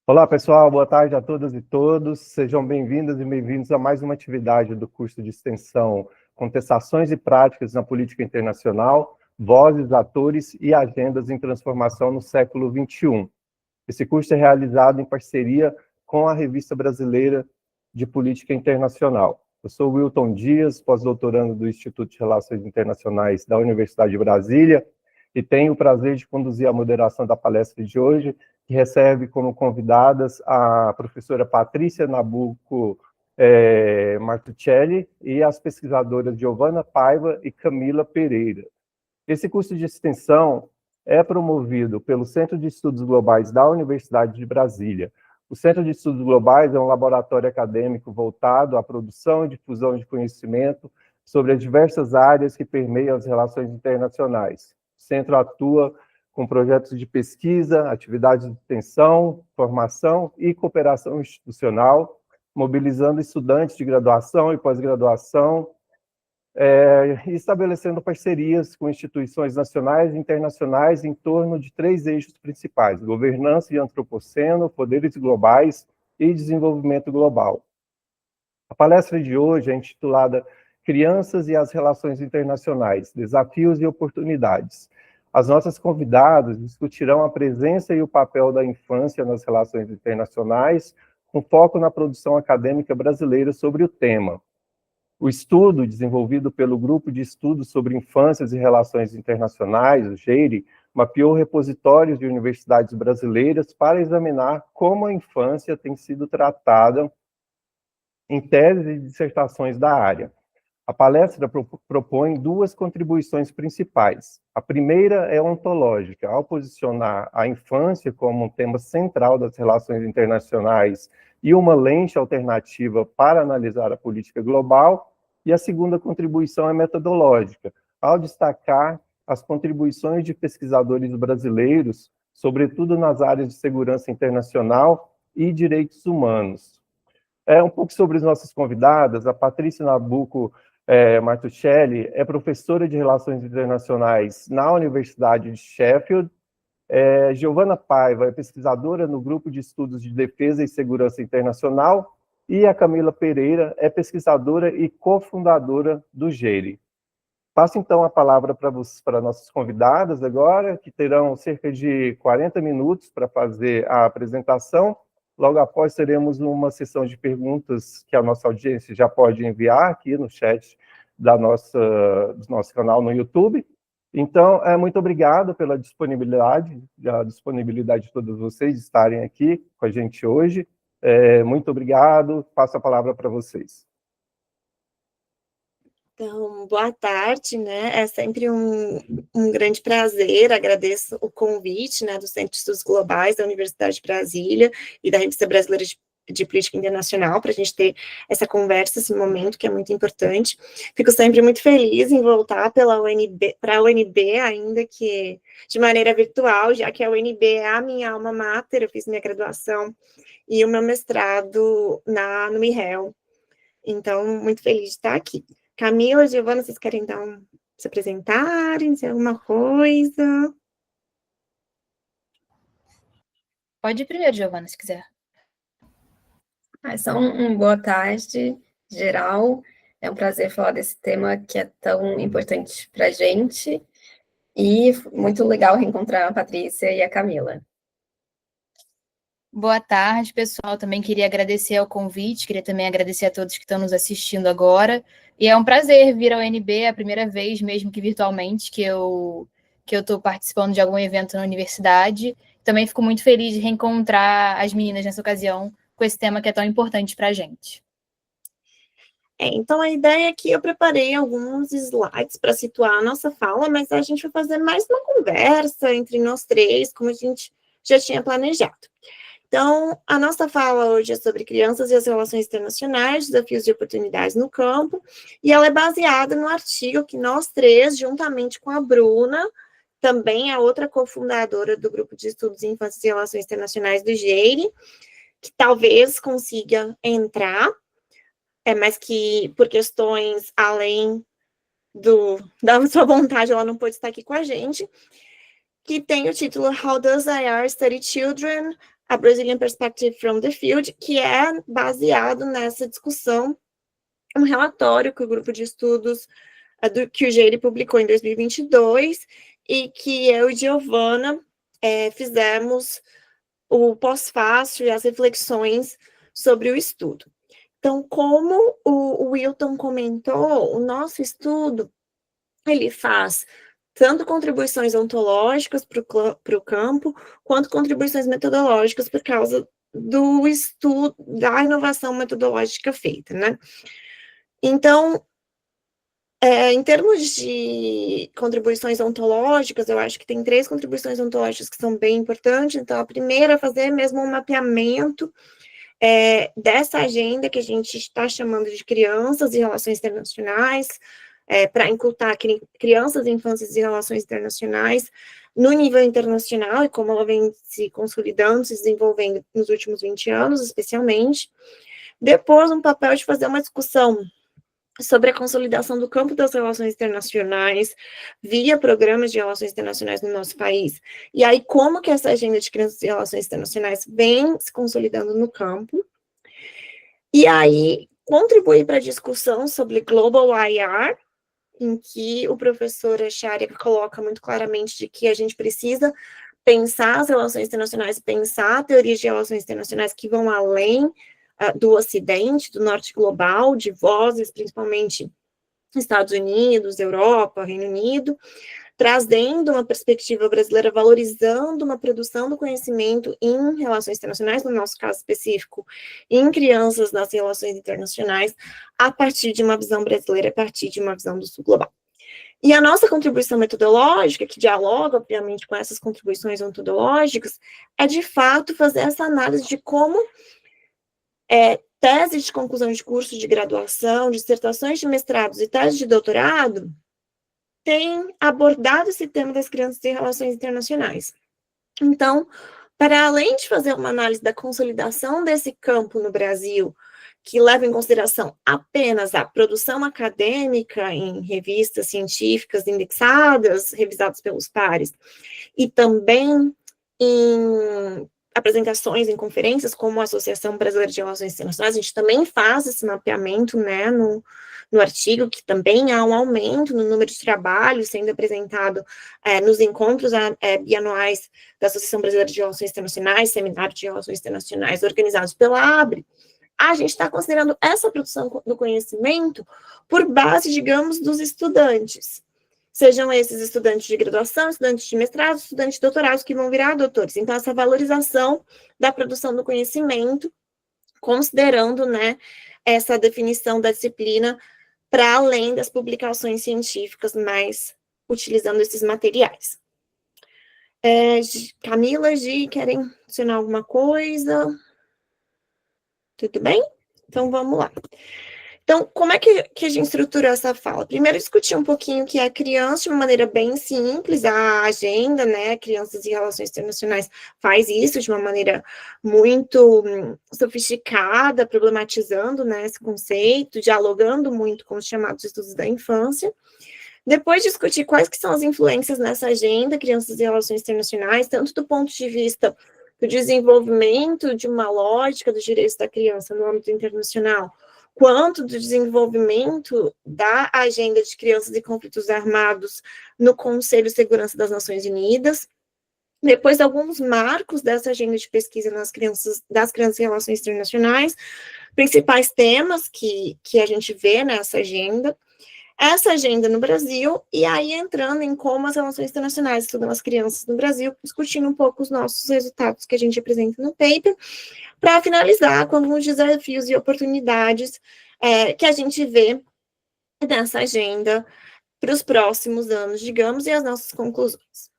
Olá, pessoal, boa tarde a todas e todos. Sejam bem-vindas e bem-vindos a mais uma atividade do curso de extensão Contestações e Práticas na Política Internacional, Vozes, Atores e Agendas em Transformação no Século XXI. Esse curso é realizado em parceria com a Revista Brasileira de Política Internacional. Eu sou Wilton Dias, pós-doutorando do Instituto de Relações Internacionais da Universidade de Brasília, e tenho o prazer de conduzir a moderação da palestra de hoje, que recebe como convidadas a professora Patrícia Nabuco Martuccelli e as pesquisadoras Giovana Paiva e Camila Pereira. Esse curso de extensão é promovido pelo Centro de Estudos Globais da Universidade de Brasília. O Centro de Estudos Globais é um laboratório acadêmico voltado à produção e difusão de conhecimento sobre as diversas áreas que permeiam as relações internacionais. O centro atua com projetos de pesquisa, atividades de extensão, formação e cooperação institucional, mobilizando estudantes de graduação e pós-graduação, e estabelecendo parcerias com instituições nacionais e internacionais em torno de 3 eixos principais: governança e antropoceno, poderes globais e desenvolvimento global. A palestra de hoje é intitulada Crianças e as Relações Internacionais, Desafios e Oportunidades. As nossas convidadas discutirão a presença e o papel da infância nas relações internacionais, com foco na produção acadêmica brasileira sobre o tema. O estudo, desenvolvido pelo Grupo de Estudos sobre Infâncias e Relações Internacionais, o GEIRI, mapeou repositórios de universidades brasileiras para examinar como a infância tem sido tratada em teses e dissertações da área. A palestra propõe 2 contribuições principais. A primeira é ontológica, ao posicionar a infância como um tema central das relações internacionais e uma lente alternativa para analisar a política global. E a segunda contribuição é metodológica, ao destacar as contribuições de pesquisadores brasileiros, sobretudo nas áreas de segurança internacional e direitos humanos. Um pouco sobre as nossas convidadas. A Patrícia Nabuco Martuccelli é professora de Relações Internacionais na Universidade de Sheffield. Giovana Paiva é pesquisadora no Grupo de Estudos de Defesa e Segurança Internacional, e a Camila Pereira é pesquisadora e cofundadora do GEIRI. Passo, então, a palavra para nossas convidadas agora, que terão cerca de 40 minutos para fazer a apresentação. Logo após, teremos uma sessão de perguntas que a nossa audiência já pode enviar aqui no chat do nosso canal no YouTube. Então, muito obrigado pela disponibilidade de todos vocês estarem aqui com a gente hoje. Muito obrigado, passo a palavra para vocês. Então, boa tarde, né? É sempre um grande prazer, agradeço o convite, né, do Centro de Estudos Globais da Universidade de Brasília e da Revista Brasileira de Política Internacional, para a gente ter essa conversa, esse momento que é muito importante. Fico sempre muito feliz em voltar para a UNB, ainda que de maneira virtual, já que a UNB é a minha alma mater. Eu fiz minha graduação e o meu mestrado no IREL. Então, muito feliz de estar aqui. Camila e Giovana, vocês querem se apresentarem, dizer alguma coisa? Pode ir primeiro, Giovana, se quiser. Só boa tarde, geral. É um prazer falar desse tema que é tão importante para a gente. E muito legal reencontrar a Patrícia e a Camila. Boa tarde, pessoal. Também queria agradecer ao convite, queria também agradecer a todos que estão nos assistindo agora. E é um prazer vir ao UNB, é a primeira vez, mesmo que virtualmente, que eu estou participando de algum evento na universidade. Também fico muito feliz de reencontrar as meninas nessa ocasião com esse tema que é tão importante para a gente. Então, a ideia é que eu preparei alguns slides para situar a nossa fala, mas a gente vai fazer mais uma conversa entre nós 3, como a gente já tinha planejado. Então, a nossa fala hoje é sobre crianças e as relações internacionais, desafios e oportunidades no campo, e ela é baseada no artigo que nós 3, juntamente com a Bruna, também a outra cofundadora do Grupo de Estudos em Infância e Relações Internacionais do GEIRI, que talvez consiga entrar, mas que por questões além da sua vontade, ela não pôde estar aqui com a gente, que tem o título How Does IR Study Children a Brazilian Perspective from the Field, que é baseado nessa discussão, um relatório que o grupo de estudos do QG ele publicou em 2022, e que eu e Giovana fizemos o pós-fácil e as reflexões sobre o estudo. Então, como o Wilton comentou, o nosso estudo, ele faz tanto contribuições ontológicas para o campo, quanto contribuições metodológicas por causa do estudo, da inovação metodológica feita, né? Então, em termos de contribuições ontológicas, eu acho que tem 3 contribuições ontológicas que são bem importantes. Então, a primeira é fazer mesmo um mapeamento dessa agenda que a gente está chamando de crianças e relações internacionais, para incultar crianças, infâncias e relações internacionais no nível internacional, e como ela vem se consolidando, se desenvolvendo nos últimos 20 anos, especialmente. Depois, um papel de fazer uma discussão sobre a consolidação do campo das relações internacionais via programas de relações internacionais no nosso país. E aí, como que essa agenda de crianças e relações internacionais vem se consolidando no campo. E aí, contribuir para a discussão sobre Global IR, em que o professor Acharya coloca muito claramente de que a gente precisa pensar as relações internacionais, pensar teorias de relações internacionais que vão além do Ocidente, do Norte global, de vozes, principalmente Estados Unidos, Europa, Reino Unido, trazendo uma perspectiva brasileira, valorizando uma produção do conhecimento em relações internacionais, no nosso caso específico, em crianças nas relações internacionais, a partir de uma visão brasileira, a partir de uma visão do Sul global. E a nossa contribuição metodológica, que dialoga, obviamente, com essas contribuições metodológicas, é, de fato, fazer essa análise de como teses de conclusão de curso de graduação, dissertações de mestrados e teses de doutorado têm abordado esse tema das crianças e relações internacionais. Então, para além de fazer uma análise da consolidação desse campo no Brasil, que leva em consideração apenas a produção acadêmica em revistas científicas indexadas, revisadas pelos pares, e também em apresentações em conferências, como a Associação Brasileira de Relações Internacionais, a gente também faz esse mapeamento, né, no artigo, que também há um aumento no número de trabalhos sendo apresentado nos encontros bianuais da Associação Brasileira de Relações Internacionais, seminários de relações internacionais organizados pela ABRE. A gente está considerando essa produção do conhecimento por base, digamos, dos estudantes. Sejam esses estudantes de graduação, estudantes de mestrado, estudantes de doutorado, que vão virar doutores. Então, essa valorização da produção do conhecimento, considerando, né, essa definição da disciplina para além das publicações científicas, mas utilizando esses materiais. Camila, Gi, querem adicionar alguma coisa? Tudo bem? Então, vamos lá. Então, como é que a gente estruturou essa fala? Primeiro, discutir um pouquinho o que é criança, de uma maneira bem simples, a agenda, né, Crianças e Relações Internacionais faz isso de uma maneira muito sofisticada, problematizando, né, esse conceito, dialogando muito com os chamados estudos da infância. Depois, discutir quais que são as influências nessa agenda, Crianças e Relações Internacionais, tanto do ponto de vista do desenvolvimento de uma lógica dos direitos da criança no âmbito internacional, quanto do desenvolvimento da agenda de crianças e conflitos armados no Conselho de Segurança das Nações Unidas. Depois, alguns marcos dessa agenda de pesquisa das crianças e relações internacionais, principais temas que a gente vê nessa agenda, essa agenda no Brasil, e aí entrando em como as relações internacionais estudam as crianças no Brasil, discutindo um pouco os nossos resultados que a gente apresenta no paper, para finalizar com alguns desafios e oportunidades que a gente vê nessa agenda para os próximos anos, digamos, e as nossas conclusões.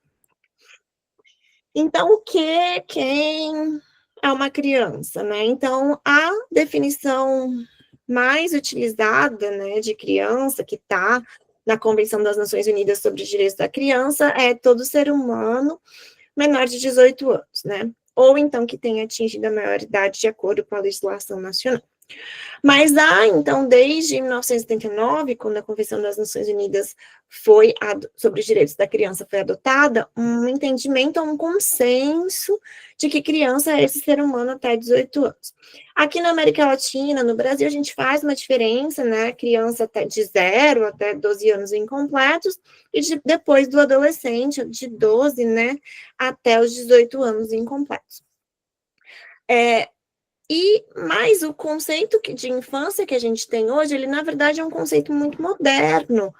Então, quem é uma criança, né? Então, a definição mais utilizada, né, de criança, que está na Convenção das Nações Unidas sobre os Direitos da Criança, é todo ser humano menor de 18 anos, né? Ou então que tenha atingido a maioridade de acordo com a legislação nacional. Mas então, desde 1979, quando a Convenção das Nações Unidas sobre os direitos da criança foi adotada, um entendimento, um consenso de que criança é esse ser humano até 18 anos. Aqui na América Latina, no Brasil, a gente faz uma diferença, né? Criança até de 0 até 12 anos incompletos, e depois do adolescente, de 12, né, até os 18 anos incompletos. Mas o conceito de infância que a gente tem hoje, ele na verdade é um conceito muito moderno.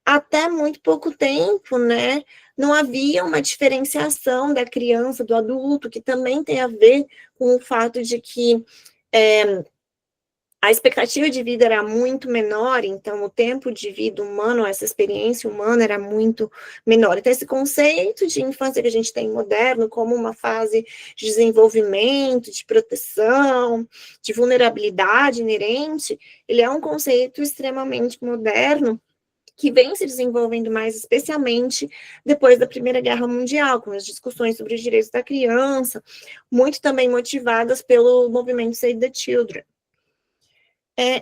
Até muito pouco tempo, né, não havia uma diferenciação da criança, do adulto, que também tem a ver com o fato de que a expectativa de vida era muito menor, então o tempo de vida humano, essa experiência humana era muito menor. Então esse conceito de infância que a gente tem moderno como uma fase de desenvolvimento, de proteção, de vulnerabilidade inerente, ele é um conceito extremamente moderno que vem se desenvolvendo mais, especialmente depois da Primeira Guerra Mundial, com as discussões sobre os direitos da criança, muito também motivadas pelo movimento Save the Children.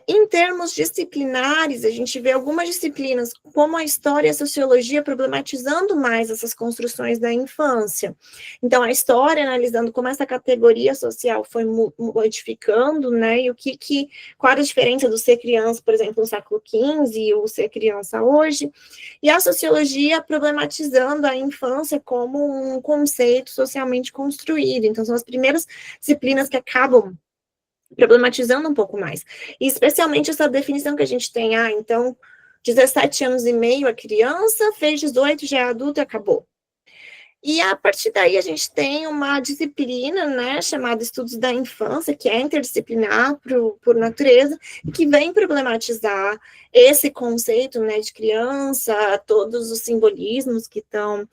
Em termos disciplinares, a gente vê algumas disciplinas, como a história e a sociologia, problematizando mais essas construções da infância. Então, a história, analisando como essa categoria social foi modificando, né, e qual era a diferença do ser criança, por exemplo, no século XV e o ser criança hoje, e a sociologia problematizando a infância como um conceito socialmente construído. Então, são as primeiras disciplinas que acabam problematizando um pouco mais. E especialmente essa definição que a gente tem, então, 17 anos e meio a criança, fez 18, já é adulto e acabou. E a partir daí a gente tem uma disciplina, né, chamada Estudos da Infância, que é interdisciplinar por natureza, e que vem problematizar esse conceito, né, de criança, todos os simbolismos que estão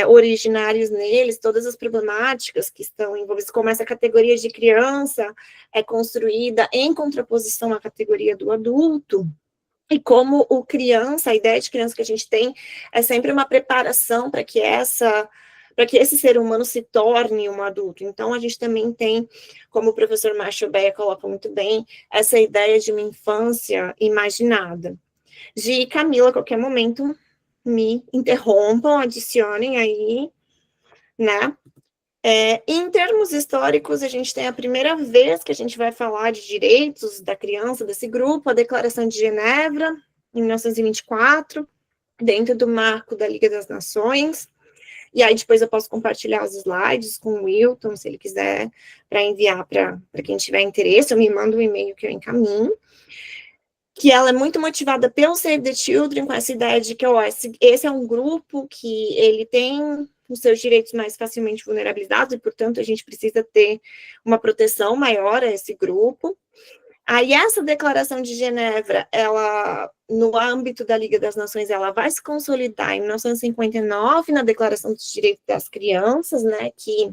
originários neles, todas as problemáticas que estão envolvidas, como essa categoria de criança é construída em contraposição à categoria do adulto, e como a ideia de criança que a gente tem é sempre uma preparação para que esse ser humano se torne um adulto. Então, a gente também tem, como o professor Márcio Beia coloca muito bem, essa ideia de uma infância imaginada. Gi e Camila, a qualquer momento, me interrompam, adicionem aí, né? Em termos históricos, a gente tem a primeira vez que a gente vai falar de direitos da criança, desse grupo, a Declaração de Genebra, em 1924, dentro do marco da Liga das Nações. E aí depois eu posso compartilhar os slides com o Wilton, se ele quiser, para enviar para quem tiver interesse, eu me mando um e-mail que eu encaminho. Que ela é muito motivada pelo Save the Children, com essa ideia de que esse é um grupo que ele tem os seus direitos mais facilmente vulnerabilizados, e, portanto, a gente precisa ter uma proteção maior a esse grupo. Aí, essa Declaração de Genebra, ela, no âmbito da Liga das Nações, ela vai se consolidar em 1959, na Declaração dos Direitos das Crianças, né, que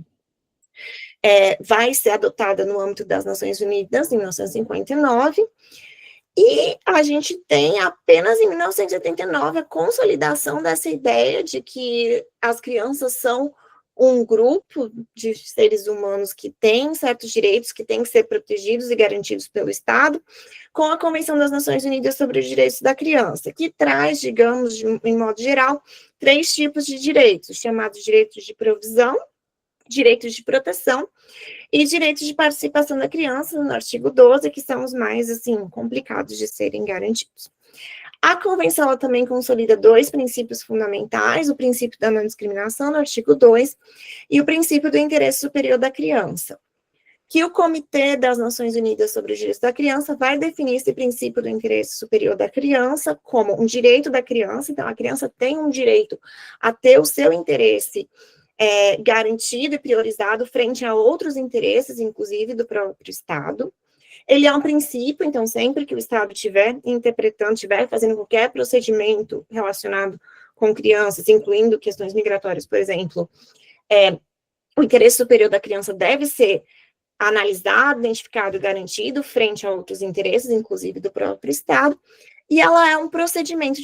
vai ser adotada no âmbito das Nações Unidas, em 1959, e a gente tem apenas em 1989 a consolidação dessa ideia de que as crianças são um grupo de seres humanos que têm certos direitos, que têm que ser protegidos e garantidos pelo Estado, com a Convenção das Nações Unidas sobre os Direitos da Criança, que traz, digamos, em modo geral, 3 tipos de direitos, chamados direitos de provisão, direitos de proteção e direitos de participação da criança, no artigo 12, que são os mais, assim, complicados de serem garantidos. A Convenção ela também consolida 2 princípios fundamentais, o princípio da não discriminação, no artigo 2, e o princípio do interesse superior da criança, que o Comitê das Nações Unidas sobre os Direitos da Criança vai definir esse princípio do interesse superior da criança como um direito da criança, então a criança tem um direito a ter o seu interesse garantido e priorizado frente a outros interesses, inclusive do próprio Estado. Ele é um princípio, então, sempre que o Estado estiver interpretando, estiver fazendo qualquer procedimento relacionado com crianças, incluindo questões migratórias, por exemplo, o interesse superior da criança deve ser analisado, identificado e garantido frente a outros interesses, inclusive do próprio Estado, e ela é um procedimento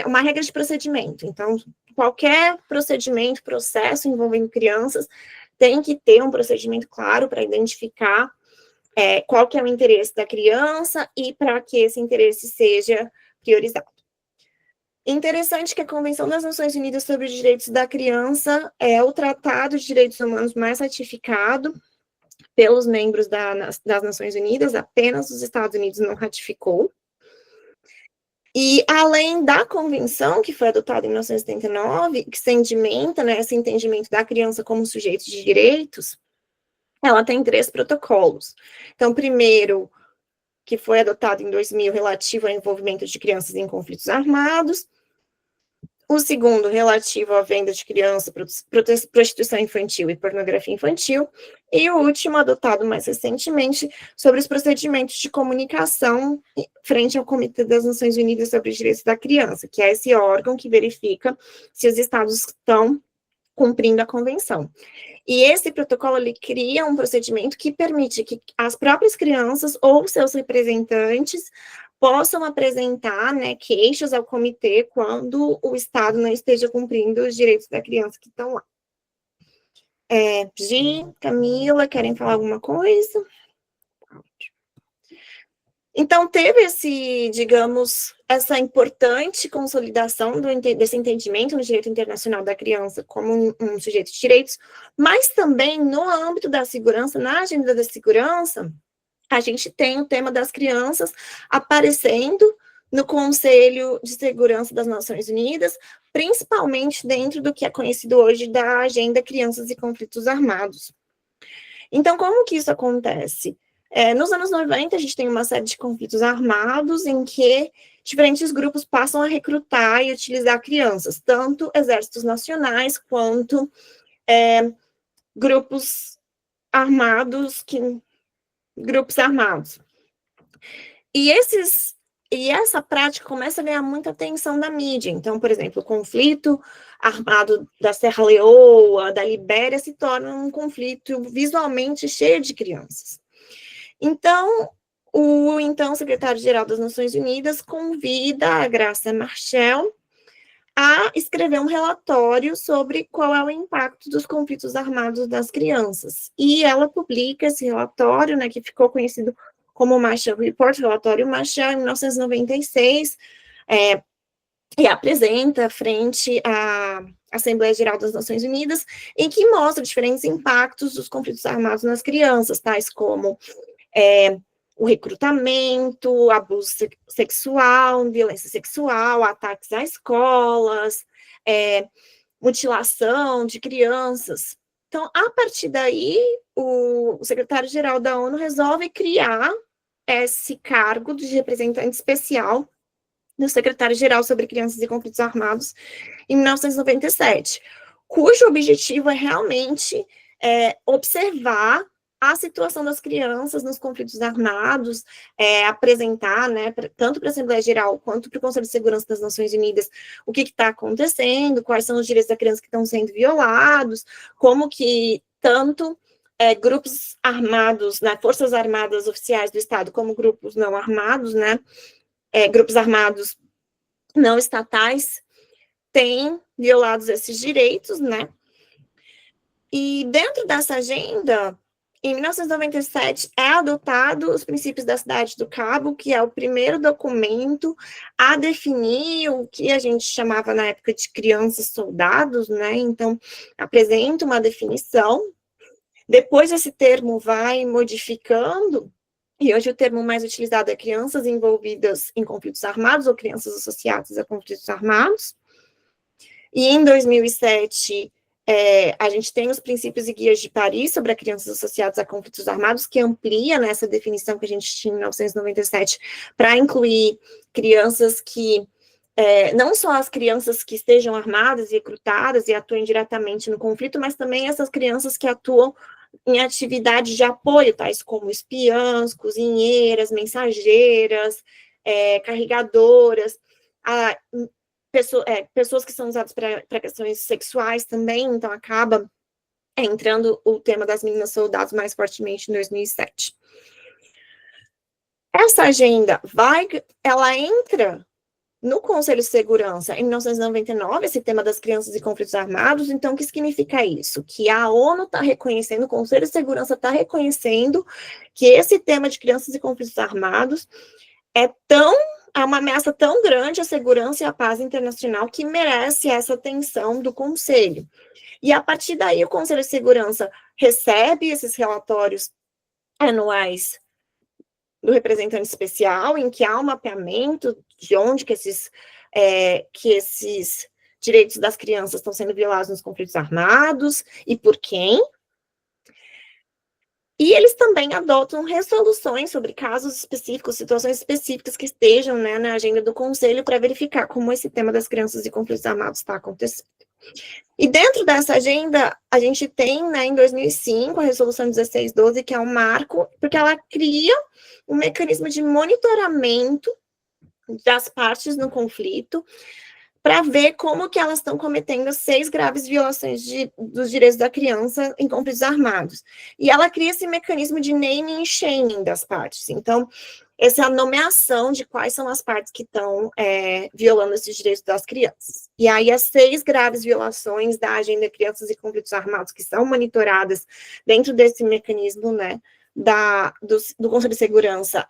uma regra de procedimento. Então, qualquer procedimento, processo envolvendo crianças, tem que ter um procedimento claro para identificar qual que é o interesse da criança e para que esse interesse seja priorizado. Interessante que a Convenção das Nações Unidas sobre os Direitos da Criança é o tratado de direitos humanos mais ratificado pelos membros das Nações Unidas, apenas os Estados Unidos não ratificou. E, além da convenção, que foi adotada em 1979, que sedimenta, né, esse entendimento da criança como sujeito de direitos, ela tem 3 protocolos. Então, primeiro, que foi adotado em 2000, relativo ao envolvimento de crianças em conflitos armados. O segundo, relativo à venda de criança, prostituição infantil e pornografia infantil. E o último, adotado mais recentemente, sobre os procedimentos de comunicação frente ao Comitê das Nações Unidas sobre os Direitos da Criança, que é esse órgão que verifica se os estados estão cumprindo a convenção. E esse protocolo, ele cria um procedimento que permite que as próprias crianças ou seus representantes possam apresentar, né, queixas ao comitê quando o Estado não esteja cumprindo os direitos da criança que estão lá. Gi, Camila, querem falar alguma coisa? Então, teve essa importante consolidação desse entendimento no direito internacional da criança como um sujeito de direitos, mas também no âmbito da segurança, na agenda da segurança, a gente tem o tema das crianças aparecendo no Conselho de Segurança das Nações Unidas, principalmente dentro do que é conhecido hoje da Agenda Crianças e Conflitos Armados. Então, como que isso acontece? Nos anos 90, a gente tem uma série de conflitos armados em que diferentes grupos passam a recrutar e utilizar crianças, tanto exércitos nacionais quanto grupos armados. E essa prática começa a ganhar muita atenção da mídia. Então, por exemplo, o conflito armado da Serra Leoa, da Libéria, se torna um conflito visualmente cheio de crianças. Então, o então secretário-geral das Nações Unidas convida a Graça Marchel a escrever um relatório sobre qual é o impacto dos conflitos armados das crianças. E ela publica esse relatório, né, que ficou conhecido como Marshall Report, relatório Marshall, em 1996, e apresenta frente à Assembleia Geral das Nações Unidas, em que mostra diferentes impactos dos conflitos armados nas crianças, tais como o recrutamento, abuso sexual, violência sexual, ataques a escolas, mutilação de crianças. Então, a partir daí, o secretário-geral da ONU resolve criar esse cargo de representante especial do secretário-geral sobre crianças e conflitos armados em 1997, cujo objetivo é realmente observar a situação das crianças nos conflitos armados, apresentar, né, tanto para a Assembleia Geral quanto para o Conselho de Segurança das Nações Unidas, o que está acontecendo, quais são os direitos da criança que estão sendo violados, como que tanto grupos armados, né, forças armadas oficiais do Estado, como grupos não armados, né, grupos armados não estatais, têm violados esses direitos, né, e dentro dessa agenda, em 1997, é adotado os princípios da Cidade do Cabo, que é o primeiro documento a definir o que a gente chamava na época de crianças soldados, né? Então, apresenta uma definição. Depois, esse termo vai modificando, e hoje o termo mais utilizado é crianças envolvidas em conflitos armados ou crianças associadas a conflitos armados. E em 2007, a gente tem os princípios e guias de Paris sobre as crianças associadas a conflitos armados, que amplia nessa definição que a gente tinha em 1997, para incluir crianças que, não só as crianças que estejam armadas e recrutadas e atuem diretamente no conflito, mas também essas crianças que atuam em atividades de apoio, tais como espiãs, cozinheiras, mensageiras, carregadoras, pessoas que são usadas para questões sexuais também, então acaba entrando o tema das meninas soldados mais fortemente em 2007. Essa agenda ela entra no Conselho de Segurança, em 1999, esse tema das crianças e conflitos armados. Então, o que significa isso? Que a ONU está reconhecendo, o Conselho de Segurança está reconhecendo que esse tema de crianças e conflitos armados é uma ameaça tão grande à segurança e à paz internacional que merece essa atenção do Conselho. E, a partir daí, o Conselho de Segurança recebe esses relatórios anuais do representante especial, em que há um mapeamento de onde que esses direitos das crianças estão sendo violados nos conflitos armados e por quem. E eles também adotam resoluções sobre casos específicos, situações específicas que estejam, né, na agenda do Conselho para verificar como esse tema das crianças e conflitos armados está acontecendo. E dentro dessa agenda, a gente tem, né, em 2005, a Resolução 1612, que é um marco, porque ela cria um mecanismo de monitoramento das partes no conflito, para ver como que elas estão cometendo 6 graves violações dos direitos da criança em conflitos armados. E ela cria esse mecanismo de naming e shaming das partes. Então, essa é a nomeação de quais são as partes que estão violando esses direitos das crianças. E aí, as 6 graves violações da Agenda Crianças e Conflitos Armados que são monitoradas dentro desse mecanismo, né, do Conselho de Segurança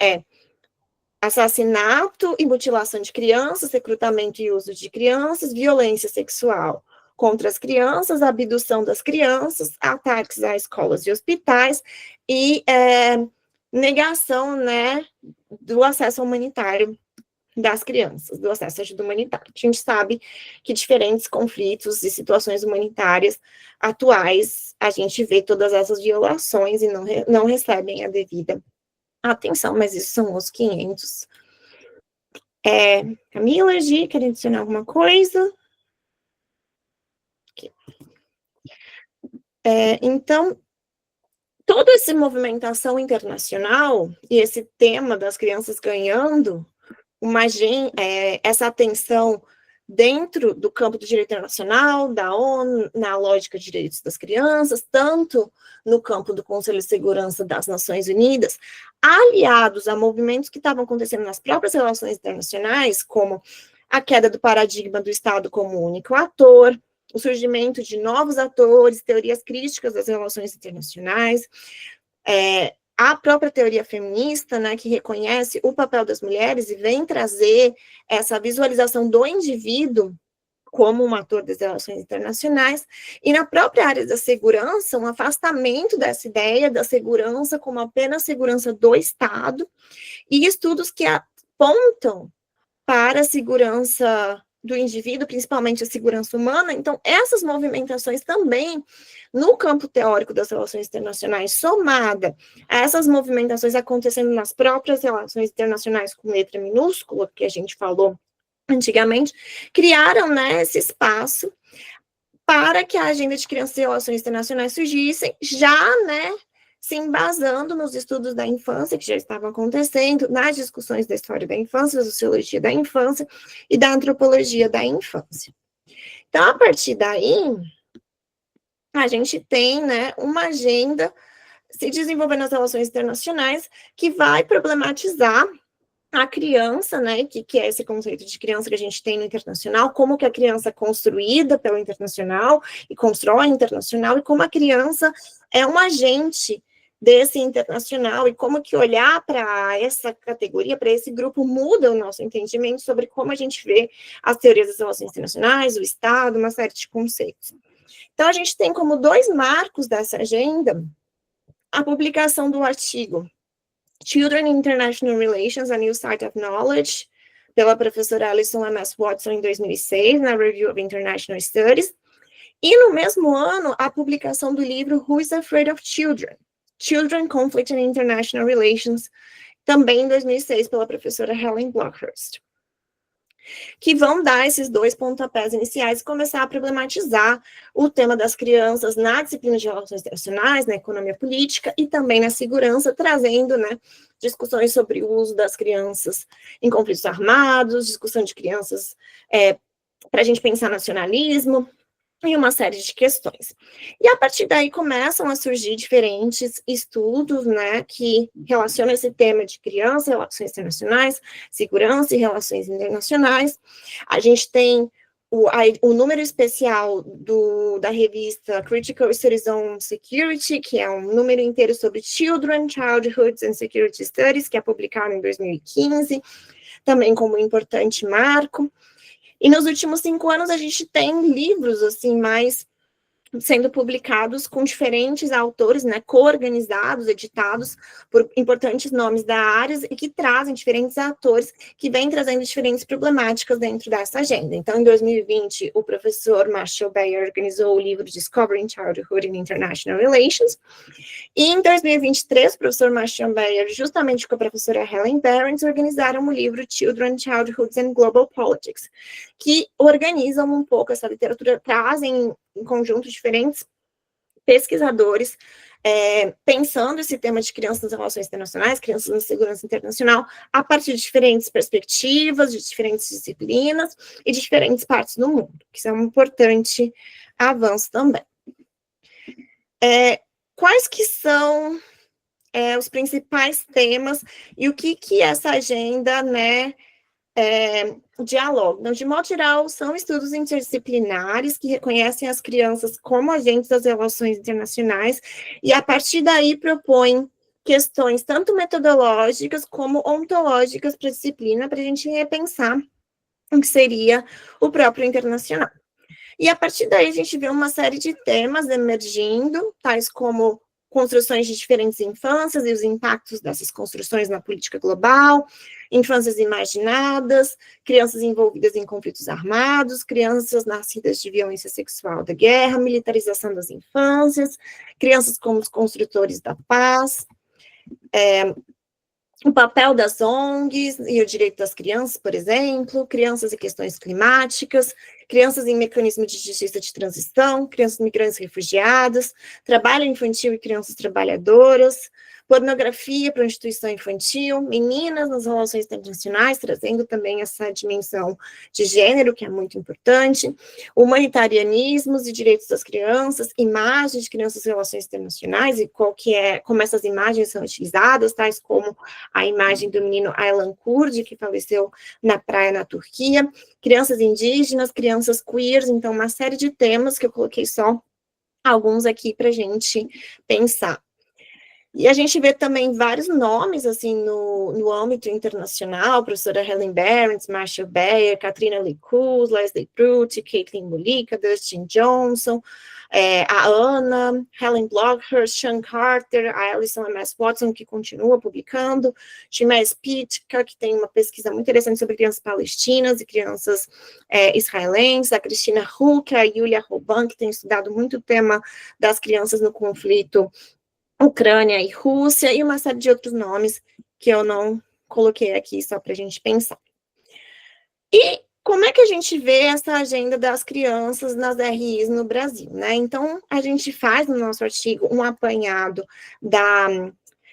assassinato e mutilação de crianças, recrutamento e uso de crianças, violência sexual contra as crianças, abdução das crianças, ataques a escolas e hospitais e negação, né, do acesso humanitário das crianças, do acesso à ajuda humanitária. A gente sabe que diferentes conflitos e situações humanitárias atuais, a gente vê todas essas violações e não recebem a devida atenção, mas isso são os 500. Camila, Gi, quer adicionar alguma coisa? Okay. Então, toda essa movimentação internacional e esse tema das crianças ganhando essa atenção dentro do campo do direito internacional, da ONU, na lógica de direitos das crianças, tanto no campo do Conselho de Segurança das Nações Unidas, aliados a movimentos que estavam acontecendo nas próprias relações internacionais, como a queda do paradigma do Estado como único ator, o surgimento de novos atores, teorias críticas das relações internacionais, a própria teoria feminista, né, que reconhece o papel das mulheres e vem trazer essa visualização do indivíduo como um ator das relações internacionais, e na própria área da segurança, um afastamento dessa ideia da segurança como apenas segurança do Estado, e estudos que apontam para a segurança do indivíduo, principalmente a segurança humana. Então, essas movimentações também, no campo teórico das relações internacionais, somada a essas movimentações acontecendo nas próprias relações internacionais com letra minúscula, que a gente falou antigamente, criaram, né, esse espaço para que a agenda de crianças e relações internacionais surgissem, já, né, se embasando nos estudos da infância, que já estavam acontecendo, nas discussões da história da infância, da sociologia da infância e da antropologia da infância. Então, a partir daí, a gente tem, né, uma agenda se desenvolvendo nas relações internacionais que vai problematizar a criança, né, que é esse conceito de criança que a gente tem no internacional, como que a criança é construída pelo internacional e constrói o internacional, e como a criança é um agente desse internacional, e como que olhar para essa categoria, para esse grupo, muda o nosso entendimento sobre como a gente vê as teorias das relações internacionais, o Estado, uma série de conceitos. Então, a gente tem como 2 marcos dessa agenda a publicação do artigo Children in International Relations, a New Site of Knowledge, pela professora Alison M.S. Watson, em 2006, na Review of International Studies, e no mesmo ano, a publicação do livro Who is Afraid of Children? Children, Conflict and International Relations, também em 2006, pela professora Helen Blockhurst, que vão dar esses 2 pontapés iniciais e começar a problematizar o tema das crianças na disciplina de relações internacionais, na economia política e também na segurança, trazendo, né, discussões sobre o uso das crianças em conflitos armados, discussão de crianças para a gente pensar nacionalismo, e uma série de questões. E a partir daí começam a surgir diferentes estudos, né, que relacionam esse tema de criança, relações internacionais, segurança e relações internacionais. A gente tem o número especial da revista Critical Studies on Security, que é um número inteiro sobre Children, Childhoods and Security Studies, que é publicado em 2015, também como um importante marco. E nos últimos 5 anos a gente tem livros, assim, mais sendo publicados com diferentes autores, né, co-organizados, editados por importantes nomes da área e que trazem diferentes atores que vêm trazendo diferentes problemáticas dentro dessa agenda. Então, em 2020, o professor Marshall Bayer organizou o livro Discovering Childhood in International Relations, e em 2023, o professor Marshall Bayer, justamente com a professora Helen Behrens, organizaram o livro Children, Childhoods and Global Politics, que organizam um pouco essa literatura, trazem em conjunto diferentes pesquisadores, pensando esse tema de crianças nas relações internacionais, crianças na segurança internacional, a partir de diferentes perspectivas, de diferentes disciplinas e de diferentes partes do mundo, que isso é um importante avanço também. Quais que são os principais temas e o que essa agenda, né, dialoga? Então, de modo geral, são estudos interdisciplinares que reconhecem as crianças como agentes das relações internacionais e, a partir daí, propõem questões tanto metodológicas como ontológicas para a disciplina, para a gente repensar o que seria o próprio internacional. E, a partir daí, a gente vê uma série de temas emergindo, tais como construções de diferentes infâncias e os impactos dessas construções na política global, infâncias imaginadas, crianças envolvidas em conflitos armados, crianças nascidas de violência sexual da guerra, militarização das infâncias, crianças como os construtores da paz, o papel das ONGs e o direito das crianças, por exemplo, crianças e questões climáticas, crianças em mecanismo de justiça de transição, crianças migrantes refugiadas, trabalho infantil e crianças trabalhadoras, pornografia, prostituição infantil, meninas nas relações internacionais, trazendo também essa dimensão de gênero, que é muito importante, humanitarianismos e direitos das crianças, imagens de crianças em relações internacionais e como essas imagens são utilizadas, tais como a imagem do menino Aylan Kurdi, que faleceu na praia na Turquia, crianças indígenas, crianças queers, então uma série de temas que eu coloquei só alguns aqui para a gente pensar. E a gente vê também vários nomes, assim, no âmbito internacional, a professora Helen Behrens, Marshall Bayer, Katrina Lee Cruz, Leslie Pruitt, Caitlin Mullica, Dustin Johnson, a Anna, Helen Blockhurst, Sean Carter, a Alison M.S. Watson, que continua publicando, Shimesh Pitka, que tem uma pesquisa muito interessante sobre crianças palestinas e crianças israelenses, a Cristina Huck, a Yulia Roban, que tem estudado muito o tema das crianças no conflito Ucrânia e Rússia, e uma série de outros nomes que eu não coloquei aqui só para a gente pensar. E como é que a gente vê essa agenda das crianças nas RIs no Brasil, né? Então, a gente faz no nosso artigo um apanhado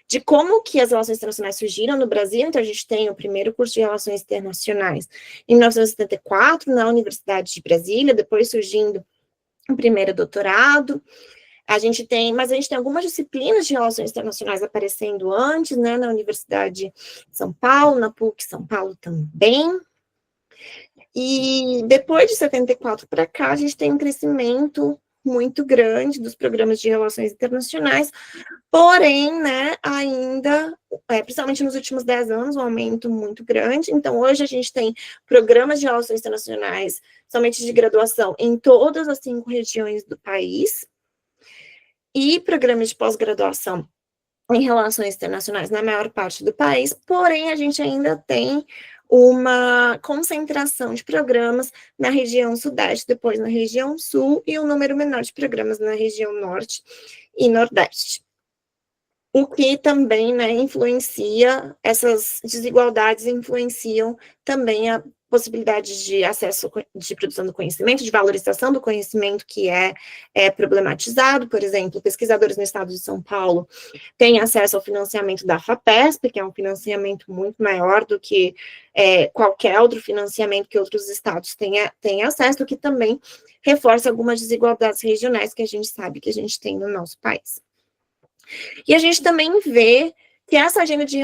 de como que as relações internacionais surgiram no Brasil. Então, a gente tem o primeiro curso de Relações Internacionais em 1974, na Universidade de Brasília, depois surgindo o primeiro doutorado. Mas a gente tem algumas disciplinas de relações internacionais aparecendo antes, né, na Universidade de São Paulo, na PUC São Paulo também. E depois de 74 para cá, a gente tem um crescimento muito grande dos programas de relações internacionais, porém, né, ainda, principalmente nos últimos 10 anos, um aumento muito grande. Então, hoje a gente tem programas de relações internacionais, somente de graduação, em todas as 5 regiões do país, e programas de pós-graduação em relações internacionais na maior parte do país, porém, a gente ainda tem uma concentração de programas na região sudeste, depois na região sul, e um número menor de programas na região norte e nordeste. O que também, né, influencia, essas desigualdades influenciam também possibilidade de acesso de produção do conhecimento, de valorização do conhecimento que é problematizado. Por exemplo, pesquisadores no estado de São Paulo têm acesso ao financiamento da FAPESP, que é um financiamento muito maior do que qualquer outro financiamento que outros estados têm acesso, o que também reforça algumas desigualdades regionais que a gente sabe que a gente tem no nosso país. E a gente também vê que essa agenda de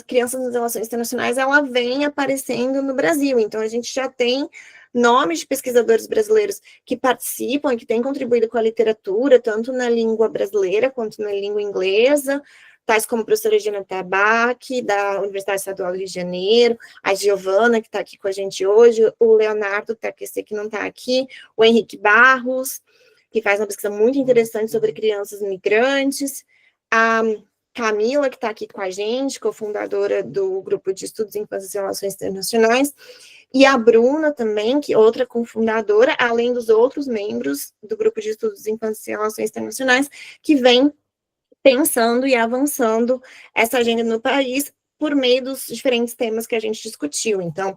crianças nas relações internacionais, ela vem aparecendo no Brasil. Então, a gente já tem nomes de pesquisadores brasileiros que participam e que têm contribuído com a literatura, tanto na língua brasileira quanto na língua inglesa, tais como a professora Regina Tabac, da Universidade Estadual do Rio de Janeiro, a Giovana, que está aqui com a gente hoje, o Leonardo Taquece, que não está aqui, o Henrique Barros, que faz uma pesquisa muito interessante sobre crianças migrantes, a Camila, que está aqui com a gente, cofundadora do Grupo de Estudos em Infância e Relações Internacionais, e a Bruna também, que é outra cofundadora, além dos outros membros do Grupo de Estudos em Infância e Relações Internacionais, que vem pensando e avançando essa agenda no país por meio dos diferentes temas que a gente discutiu. Então,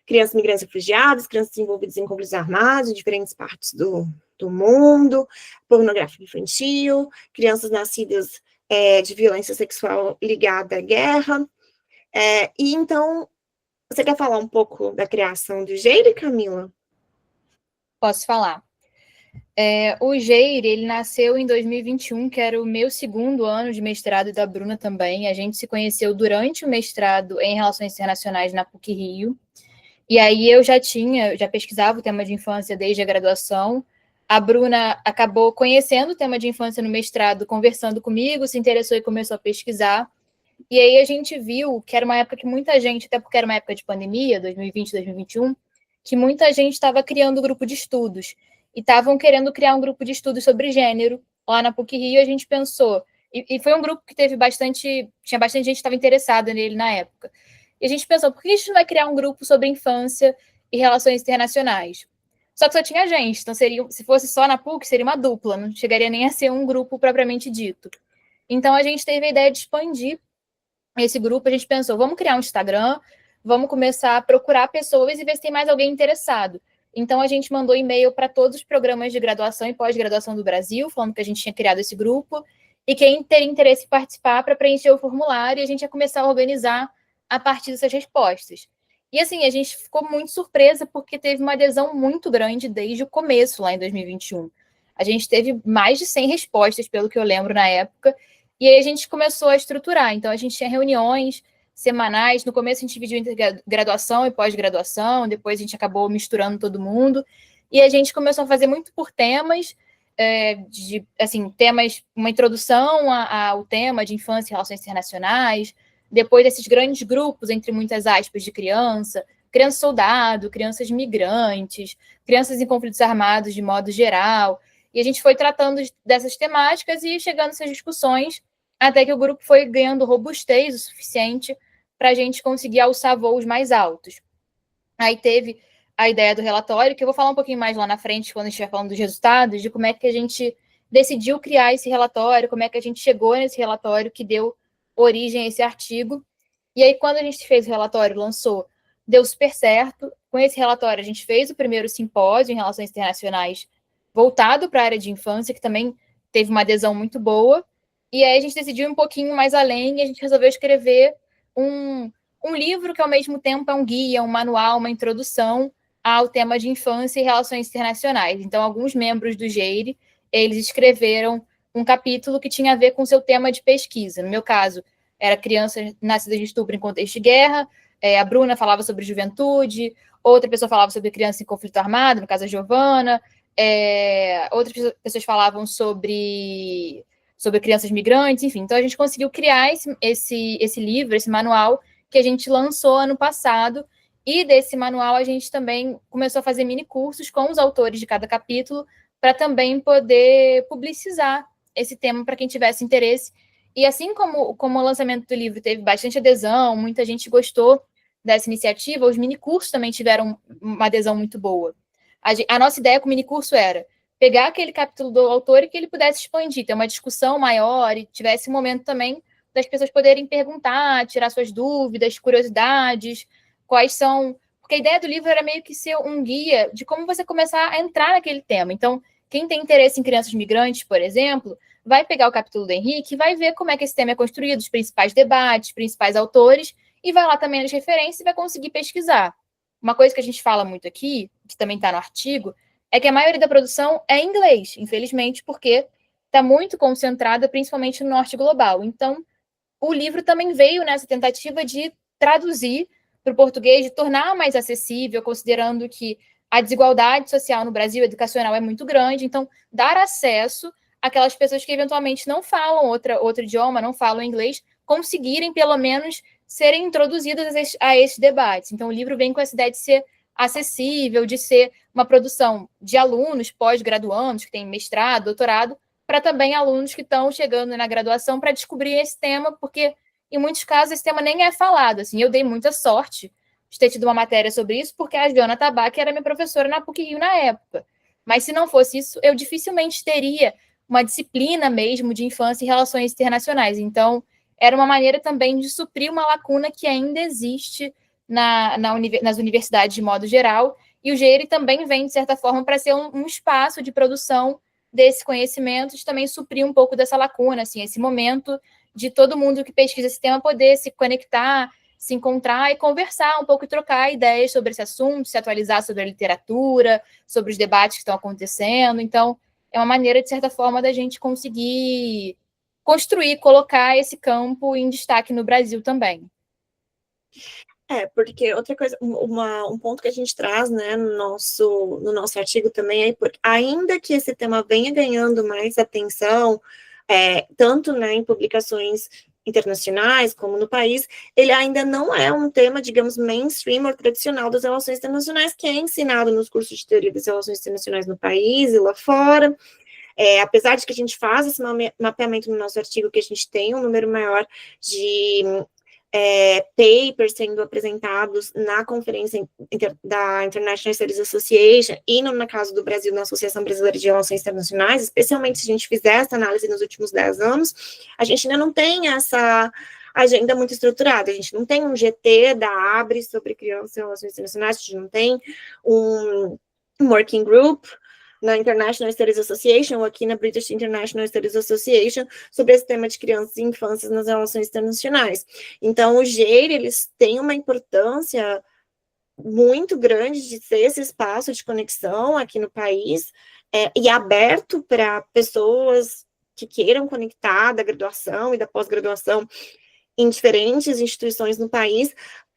crianças migrantes e refugiadas, crianças envolvidas em conflitos armados em diferentes partes do mundo, pornografia infantil, crianças nascidas de violência sexual ligada à guerra. E então, você quer falar um pouco da criação do GEIRE, Camila? Posso falar. O GEIRE, ele nasceu em 2021, que era o meu segundo ano de mestrado e da Bruna também. A gente se conheceu durante o mestrado em Relações Internacionais na PUC-Rio. E aí eu já pesquisava o tema de infância desde a graduação. A Bruna acabou conhecendo o tema de infância no mestrado, conversando comigo, se interessou e começou a pesquisar. E aí a gente viu que era uma época que muita gente, até porque era uma época de pandemia, 2020, 2021, que muita gente estava criando grupo de estudos. E estavam querendo criar um grupo de estudos sobre gênero lá na PUC-Rio. A gente pensou, e foi um grupo que tinha bastante gente que estava interessada nele na época. E a gente pensou, por que a gente não vai criar um grupo sobre infância e relações internacionais? Só que só tinha gente, então se fosse só na PUC, seria uma dupla, não chegaria nem a ser um grupo propriamente dito. Então a gente teve a ideia de expandir esse grupo, a gente pensou, vamos criar um Instagram, vamos começar a procurar pessoas e ver se tem mais alguém interessado. Então a gente mandou e-mail para todos os programas de graduação e pós-graduação do Brasil, falando que a gente tinha criado esse grupo, e quem teria interesse em participar para preencher o formulário, e a gente ia começar a organizar a partir dessas respostas. E assim, a gente ficou muito surpresa porque teve uma adesão muito grande desde o começo, lá em 2021. A gente teve mais de 100 respostas, pelo que eu lembro na época, e aí a gente começou a estruturar. Então, a gente tinha reuniões semanais. No começo, a gente dividiu entre graduação e pós-graduação, depois a gente acabou misturando todo mundo, e a gente começou a fazer muito por temas, temas, uma introdução ao tema de infância e relações internacionais, depois desses grandes grupos, entre muitas aspas, de criança soldado, crianças migrantes, crianças em conflitos armados de modo geral, e a gente foi tratando dessas temáticas e chegando nessas discussões, até que o grupo foi ganhando robustez o suficiente para a gente conseguir alçar voos mais altos. Aí teve a ideia do relatório, que eu vou falar um pouquinho mais lá na frente, quando a gente estiver falando dos resultados, de como é que a gente decidiu criar esse relatório, como é que a gente chegou nesse relatório que deu origem a esse artigo. E aí, quando a gente fez o relatório, lançou, deu super certo. Com esse relatório, a gente fez o primeiro simpósio em relações internacionais voltado para a área de infância, que também teve uma adesão muito boa. E aí a gente decidiu ir um pouquinho mais além e a gente resolveu escrever um livro que, ao mesmo tempo, é um guia, um manual, uma introdução ao tema de infância e relações internacionais. Então, alguns membros do GEIRE, eles escreveram um capítulo que tinha a ver com o seu tema de pesquisa. No meu caso, era crianças nascidas de estupro em contexto de guerra, a Bruna falava sobre juventude, outra pessoa falava sobre criança em conflito armado, no caso a Giovana, outras pessoas falavam sobre crianças migrantes, enfim. Então, a gente conseguiu criar esse livro, esse manual, que a gente lançou ano passado, e desse manual a gente também começou a fazer mini cursos com os autores de cada capítulo, para também poder publicizar esse tema para quem tivesse interesse. E assim como o lançamento do livro teve bastante adesão, muita gente gostou dessa iniciativa, os minicursos também tiveram uma adesão muito boa. A nossa ideia com o minicurso era pegar aquele capítulo do autor e que ele pudesse expandir, ter uma discussão maior e tivesse um momento também das pessoas poderem perguntar, tirar suas dúvidas, curiosidades, quais são Porque a ideia do livro era meio que ser um guia de como você começar a entrar naquele tema. Então, quem tem interesse em crianças migrantes, por exemplo, vai pegar o capítulo do Henrique e vai ver como é que esse tema é construído, os principais debates, os principais autores, e vai lá também nas referências e vai conseguir pesquisar. Uma coisa que a gente fala muito aqui, que também está no artigo, é que a maioria da produção é em inglês, infelizmente, porque está muito concentrada principalmente no norte global. Então, o livro também veio nessa tentativa de traduzir para o português, de tornar mais acessível, considerando que a desigualdade social no Brasil, educacional, é muito grande. Então, dar acesso àquelas pessoas que eventualmente não falam outro idioma, não falam inglês, conseguirem, pelo menos, serem introduzidas a esses debates. Então, o livro vem com essa ideia de ser acessível, de ser uma produção de alunos pós-graduandos, que têm mestrado, doutorado, para também alunos que estão chegando na graduação para descobrir esse tema, porque, em muitos casos, esse tema nem é falado. Assim, eu dei muita sorte de ter tido uma matéria sobre isso, porque a Joana Tabac era minha professora na PUC-Rio na época. Mas, se não fosse isso, eu dificilmente teria uma disciplina mesmo de infância e relações internacionais. Então, era uma maneira também de suprir uma lacuna que ainda existe nas universidades de modo geral, e o GEIRE também vem, de certa forma, para ser um espaço de produção desse conhecimento, de também suprir um pouco dessa lacuna, assim, esse momento de todo mundo que pesquisa esse tema poder se conectar, se encontrar e conversar um pouco e trocar ideias sobre esse assunto, se atualizar sobre a literatura, sobre os debates que estão acontecendo. Então, é uma maneira, de certa forma, da gente conseguir construir, colocar esse campo em destaque no Brasil também. Porque outra coisa, um ponto que a gente traz, né, no nosso artigo também é, ainda que esse tema venha ganhando mais atenção, tanto, né, em publicações internacionais como no país, ele ainda não é um tema, digamos, mainstream ou tradicional das relações internacionais, que é ensinado nos cursos de teoria das relações internacionais no país e lá fora. Apesar de que a gente faz esse mapeamento no nosso artigo, que a gente tem um número maior de papers sendo apresentados na conferência da International Studies Association e, no caso do Brasil, na Associação Brasileira de Relações Internacionais, especialmente se a gente fizer essa análise nos últimos 10 anos, a gente ainda não tem essa agenda muito estruturada, a gente não tem um GT da ABRE sobre crianças e relações internacionais, a gente não tem um working group na International Studies Association, ou aqui na British International Studies Association, sobre esse tema de crianças e infâncias nas relações internacionais. Então, o GEIRE, eles têm uma importância muito grande de ser esse espaço de conexão aqui no país, e aberto para pessoas que queiram conectar da graduação e da pós-graduação em diferentes instituições no país,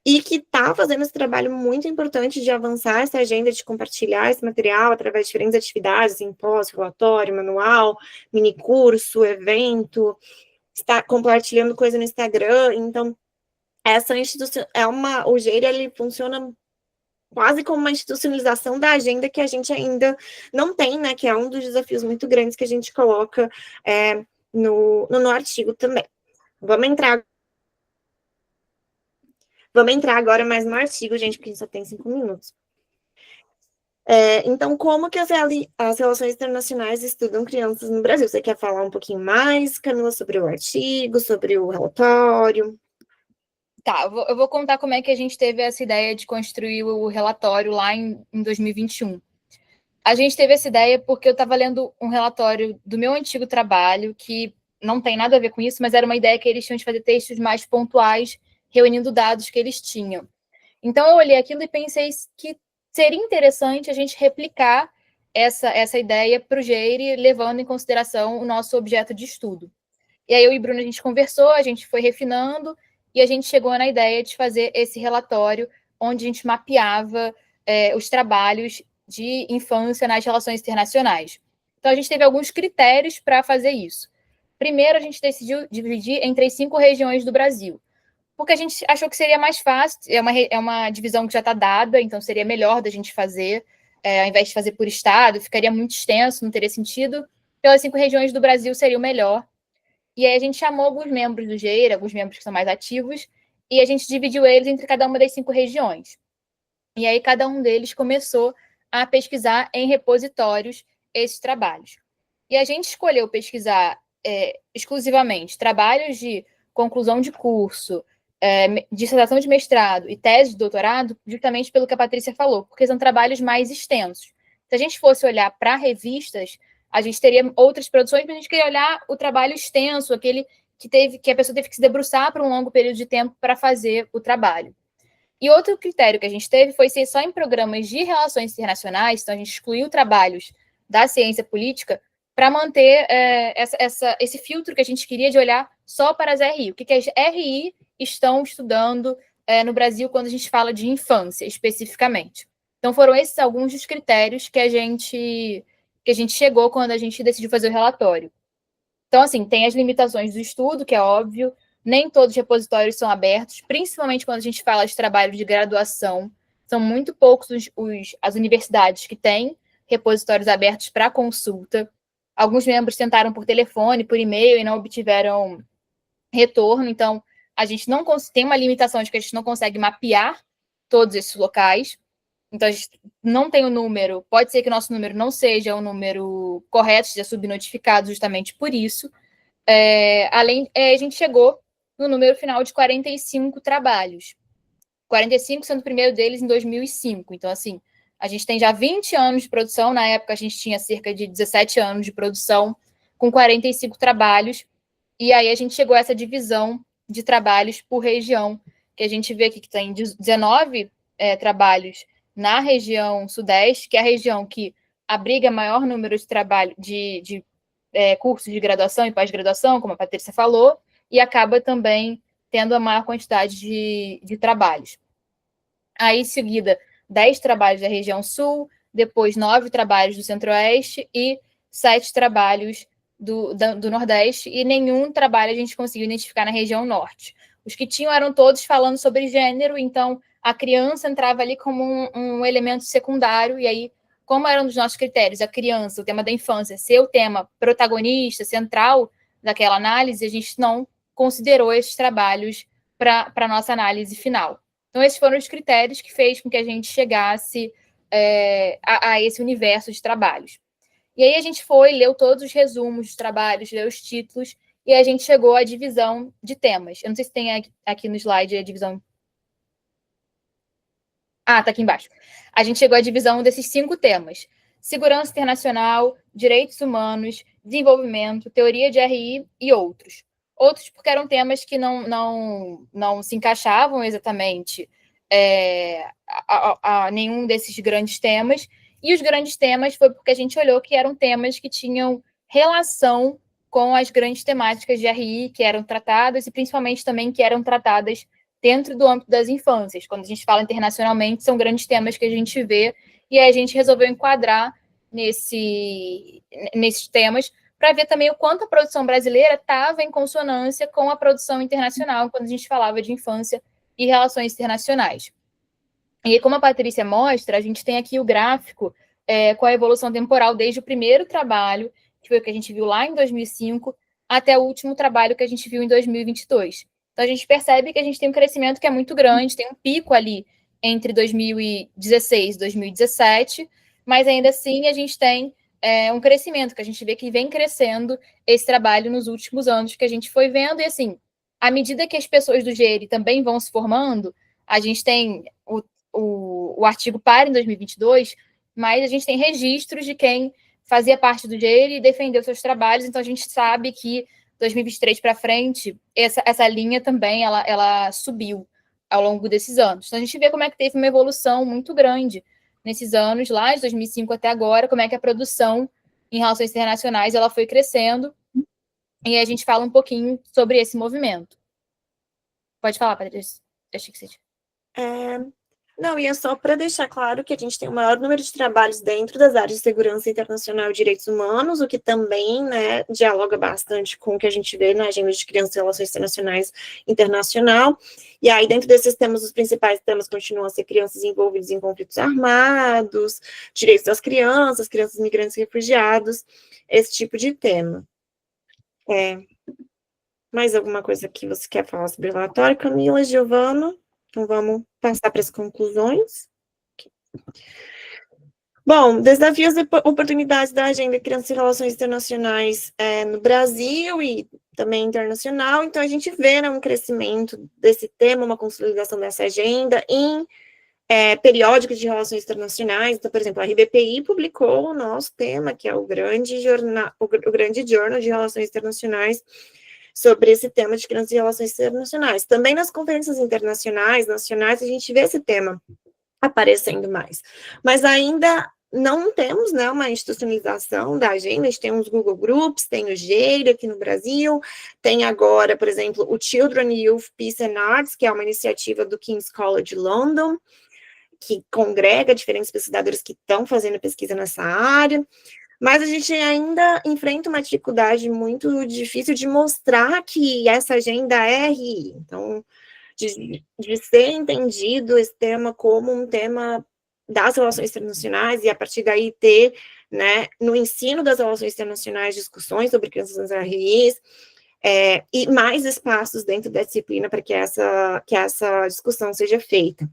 e que está fazendo esse trabalho muito importante de avançar essa agenda, de compartilhar esse material através de diferentes atividades, simpósio, relatório, manual, minicurso, evento, está compartilhando coisa no Instagram. Então, essa instituição o GEIRE, ele funciona quase como uma institucionalização da agenda que a gente ainda não tem, né, que é um dos desafios muito grandes que a gente coloca no artigo também. Vamos entrar agora mais no artigo, gente, porque a gente só tem 5 minutos. Então, como que as relações internacionais estudam crianças no Brasil? Você quer falar um pouquinho mais, Camila, sobre o artigo, sobre o relatório? Tá, eu vou contar como é que a gente teve essa ideia de construir o relatório lá em 2021. A gente teve essa ideia porque eu estava lendo um relatório do meu antigo trabalho, que não tem nada a ver com isso, mas era uma ideia que eles tinham de fazer textos mais pontuais, reunindo dados que eles tinham. Então, eu olhei aquilo e pensei que seria interessante a gente replicar essa ideia para o GEIRE, levando em consideração o nosso objeto de estudo. E aí, eu e Bruna, a gente conversou, a gente foi refinando, e a gente chegou na ideia de fazer esse relatório, onde a gente mapeava os trabalhos de infância nas relações internacionais. Então, a gente teve alguns critérios para fazer isso. Primeiro, a gente decidiu dividir entre as 5 regiões do Brasil, porque a gente achou que seria mais fácil, é uma divisão que já está dada, então seria melhor da gente fazer, ao invés de fazer por estado, ficaria muito extenso, não teria sentido. Pelas 5 regiões do Brasil seria o melhor. E aí a gente chamou alguns membros do GEIRE, alguns membros que são mais ativos, e a gente dividiu eles entre cada uma das 5 regiões. E aí cada um deles começou a pesquisar em repositórios esses trabalhos. E a gente escolheu pesquisar exclusivamente trabalhos de conclusão de curso, dissertação de mestrado e tese de doutorado, justamente pelo que a Patrícia falou, porque são trabalhos mais extensos. Se a gente fosse olhar para revistas, a gente teria outras produções, mas a gente queria olhar o trabalho extenso, aquele que a pessoa teve que se debruçar por um longo período de tempo para fazer o trabalho. E outro critério que a gente teve foi ser só em programas de relações internacionais, então a gente excluiu trabalhos da ciência política para manter esse filtro que a gente queria de olhar só para as RI. O que as RI estão estudando no Brasil quando a gente fala de infância, especificamente. Então, foram esses alguns dos critérios que a gente chegou quando a gente decidiu fazer o relatório. Então, assim, tem as limitações do estudo, que é óbvio, nem todos os repositórios são abertos, principalmente quando a gente fala de trabalho de graduação. São muito poucos as universidades que têm repositórios abertos para consulta. Alguns membros tentaram por telefone, por e-mail, e não obtiveram retorno. Então, a gente não tem uma limitação de que a gente não consegue mapear todos esses locais. Então, a gente não tem o número, pode ser que o nosso número não seja o número correto, seja subnotificado justamente por isso. A gente chegou no número final de 45 trabalhos. 45 sendo o primeiro deles em 2005. Então, assim, a gente tem já 20 anos de produção, na época a gente tinha cerca de 17 anos de produção, com 45 trabalhos, e aí a gente chegou a essa divisão de trabalhos por região, que a gente vê aqui que tem 19 trabalhos na região sudeste, que é a região que abriga maior número de trabalho de cursos de graduação e pós-graduação, como a Patrícia falou, e acaba também tendo a maior quantidade de trabalhos. Aí, em seguida, 10 trabalhos da região sul, depois 9 trabalhos do centro-oeste e 7 trabalhos do nordeste, e nenhum trabalho a gente conseguiu identificar na região norte. Os que tinham eram todos falando sobre gênero, então a criança entrava ali como um elemento secundário, e aí, como era um dos nossos critérios, a criança, o tema da infância, ser o tema protagonista, central daquela análise, a gente não considerou esses trabalhos para a nossa análise final. Então, esses foram os critérios que fez com que a gente chegasse a esse universo de trabalhos. E aí a gente leu todos os resumos dos trabalhos, leu os títulos, e a gente chegou à divisão de temas. Eu não sei se tem aqui no slide a divisão. Ah, tá aqui embaixo. A gente chegou à divisão desses 5 temas: segurança internacional, direitos humanos, desenvolvimento, teoria de RI e outros. Outros porque eram temas que não se encaixavam exatamente a nenhum desses grandes temas, e os grandes temas foi porque a gente olhou que eram temas que tinham relação com as grandes temáticas de RI que eram tratadas, e principalmente também que eram tratadas dentro do âmbito das infâncias. Quando a gente fala internacionalmente, são grandes temas que a gente vê, e aí a gente resolveu enquadrar nesses temas, para ver também o quanto a produção brasileira estava em consonância com a produção internacional, quando a gente falava de infância e relações internacionais. E aí, como a Patrícia mostra, a gente tem aqui o gráfico com a evolução temporal desde o primeiro trabalho, que foi o que a gente viu lá em 2005, até o último trabalho que a gente viu em 2022. Então, a gente percebe que a gente tem um crescimento que é muito grande, tem um pico ali entre 2016 e 2017, mas ainda assim a gente tem um crescimento, que a gente vê que vem crescendo esse trabalho nos últimos anos que a gente foi vendo, e assim, à medida que as pessoas do GERI também vão se formando, a gente tem o artigo para em 2022, mas a gente tem registros de quem fazia parte do GERI e defendeu seus trabalhos, então a gente sabe que 2023 para frente, essa linha também, ela subiu ao longo desses anos. Então, a gente vê como é que teve uma evolução muito grande nesses anos, lá de 2005 até agora, como é que a produção em relações internacionais ela foi crescendo, e a gente fala um pouquinho sobre esse movimento. Pode falar, Patrícia. Achei que você tinha. Não, e é só para deixar claro que a gente tem o maior número de trabalhos dentro das áreas de segurança internacional e direitos humanos, o que também, né, dialoga bastante com o que a gente vê na agenda de crianças e relações internacionais internacional. E aí, dentro desses temas, os principais temas continuam a ser crianças envolvidas em conflitos armados, direitos das crianças migrantes e refugiados, esse tipo de tema. Mais alguma coisa que você quer falar sobre o relatório, Camila, Giovana? Então, vamos passar para as conclusões. Bom, desafios e oportunidades da Agenda Crianças e Relações Internacionais no Brasil e também internacional. Então, a gente vê, né, um crescimento desse tema, uma consolidação dessa agenda em periódicos de relações internacionais. Então, por exemplo, a RBPI publicou o nosso tema, que é o grande jornal de relações internacionais, sobre esse tema de crianças e relações internacionais. Também nas conferências internacionais, nacionais, a gente vê esse tema aparecendo mais. Mas ainda não temos, né, uma institucionalização da agenda. A gente tem os Google Groups, tem o GEIRA aqui no Brasil, tem agora, por exemplo, o Children, Youth, Peace and Arts, que é uma iniciativa do King's College London, que congrega diferentes pesquisadores que estão fazendo pesquisa nessa área, mas a gente ainda enfrenta uma dificuldade muito difícil de mostrar que essa agenda é RI. Então, de ser entendido esse tema como um tema das relações internacionais e, a partir daí, ter, né, no ensino das relações internacionais, discussões sobre crianças nas RIs, e mais espaços dentro da disciplina para que essa discussão seja feita.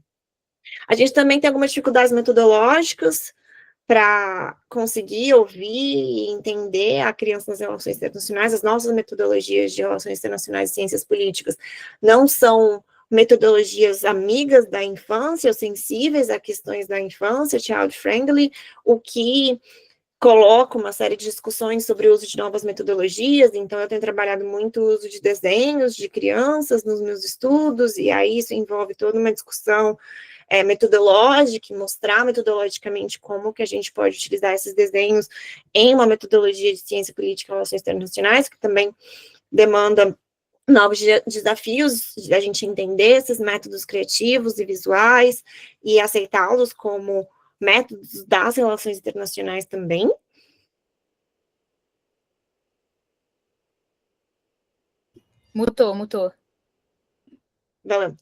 A gente também tem algumas dificuldades metodológicas para conseguir ouvir e entender a criança nas relações internacionais. As nossas metodologias de relações internacionais e ciências políticas não são metodologias amigas da infância, ou sensíveis a questões da infância, child-friendly, o que coloca uma série de discussões sobre o uso de novas metodologias. Então, eu tenho trabalhado muito o uso de desenhos de crianças nos meus estudos, e aí isso envolve toda uma discussão metodológica, e mostrar metodologicamente como que a gente pode utilizar esses desenhos em uma metodologia de ciência política e relações internacionais, que também demanda novos desafios, a gente entender esses métodos criativos e visuais e aceitá-los como métodos das relações internacionais também. Mutou. Valeu.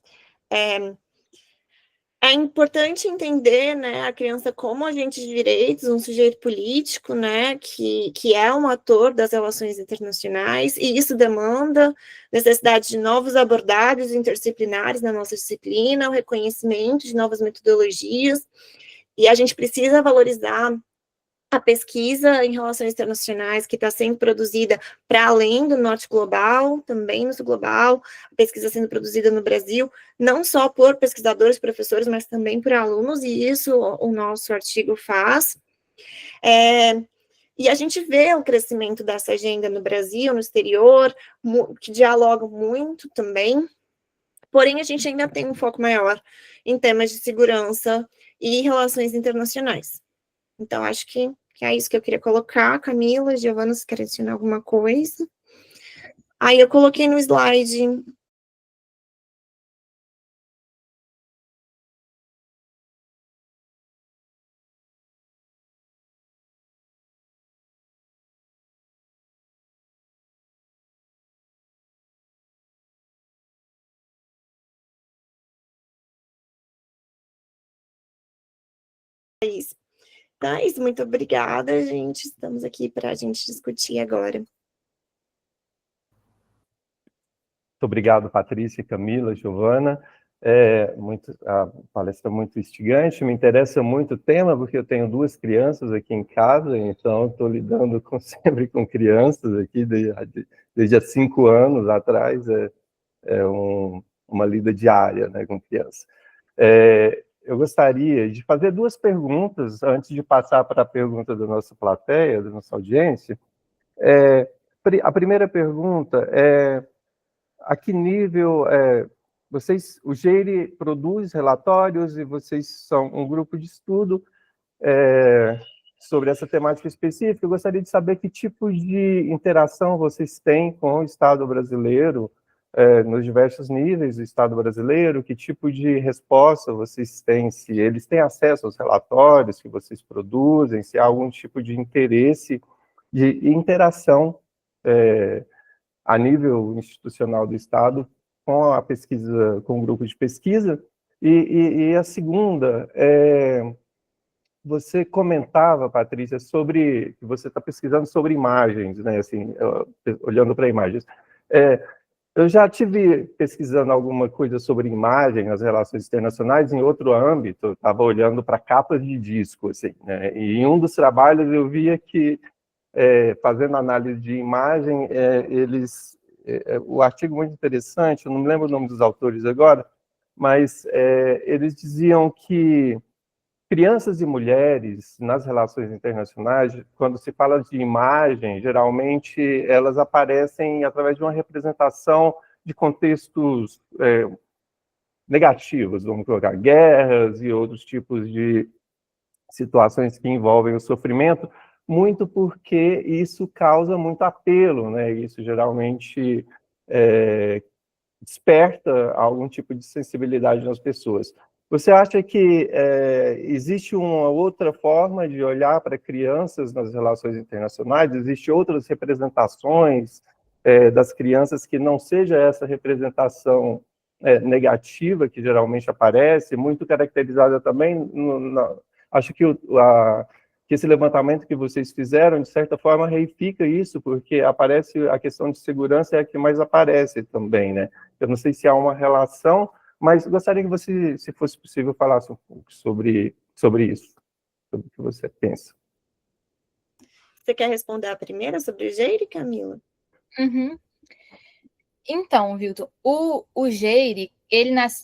É importante entender, né, a criança como agente de direitos, um sujeito político, né, que é um ator das relações internacionais, e isso demanda necessidade de novos abordagens interdisciplinares na nossa disciplina, o reconhecimento de novas metodologias, e a gente precisa valorizar a pesquisa em relações internacionais que está sendo produzida para além do norte global, também no sul global, a pesquisa sendo produzida no Brasil, não só por pesquisadores, professores, mas também por alunos, e isso o nosso artigo faz. E a gente vê o crescimento dessa agenda no Brasil, no exterior, que dialoga muito também, porém a gente ainda tem um foco maior em temas de segurança e relações internacionais. Então, acho que é isso que eu queria colocar. Camila, Giovana, se querem adicionar alguma coisa? Aí eu coloquei no slide. Isso. Então é isso, muito obrigada, gente. Estamos aqui para a gente discutir agora. Muito obrigado, Patrícia, Camila, Giovana. A palestra é muito instigante, me interessa muito o tema, porque eu tenho 2 crianças aqui em casa, então estou lidando sempre com crianças aqui, desde há 5 anos atrás, uma lida diária, né, com crianças. Eu gostaria de fazer 2 perguntas, antes de passar para a pergunta da nossa plateia, da nossa audiência. A primeira pergunta é: a que nível o GEIRE produz relatórios e vocês são um grupo de estudo sobre essa temática específica? Eu gostaria de saber que tipo de interação vocês têm com o Estado brasileiro, nos diversos níveis do Estado brasileiro, que tipo de resposta vocês têm, se eles têm acesso aos relatórios que vocês produzem, se há algum tipo de interesse de interação a nível institucional do Estado com a pesquisa, com o grupo de pesquisa. E a segunda, você comentava, Patrícia, sobre que você está pesquisando sobre imagens, né, assim, olhando para imagens. Eu já tive pesquisando alguma coisa sobre imagem nas relações internacionais em outro âmbito, eu estava olhando para capas de disco, assim, né? E em um dos trabalhos eu via que, fazendo análise de imagem, o artigo muito interessante, eu não me lembro o nome dos autores agora, mas eles diziam que crianças e mulheres, nas relações internacionais, quando se fala de imagem, geralmente elas aparecem através de uma representação de contextos negativos, vamos colocar, guerras e outros tipos de situações que envolvem o sofrimento, muito porque isso causa muito apelo, né? Isso geralmente desperta algum tipo de sensibilidade nas pessoas. Você acha que existe uma outra forma de olhar para crianças nas relações internacionais? Existem outras representações das crianças que não seja essa representação negativa que geralmente aparece, muito caracterizada também, acho que que esse levantamento que vocês fizeram, de certa forma, reifica isso, porque aparece a questão de segurança é a que mais aparece também, né? Eu não sei se há uma relação, mas gostaria que você, se fosse possível, falasse um pouco sobre isso, sobre o que você pensa. Você quer responder a primeira sobre o Geire, Camila? Uhum. Então, Vilton, o Geire,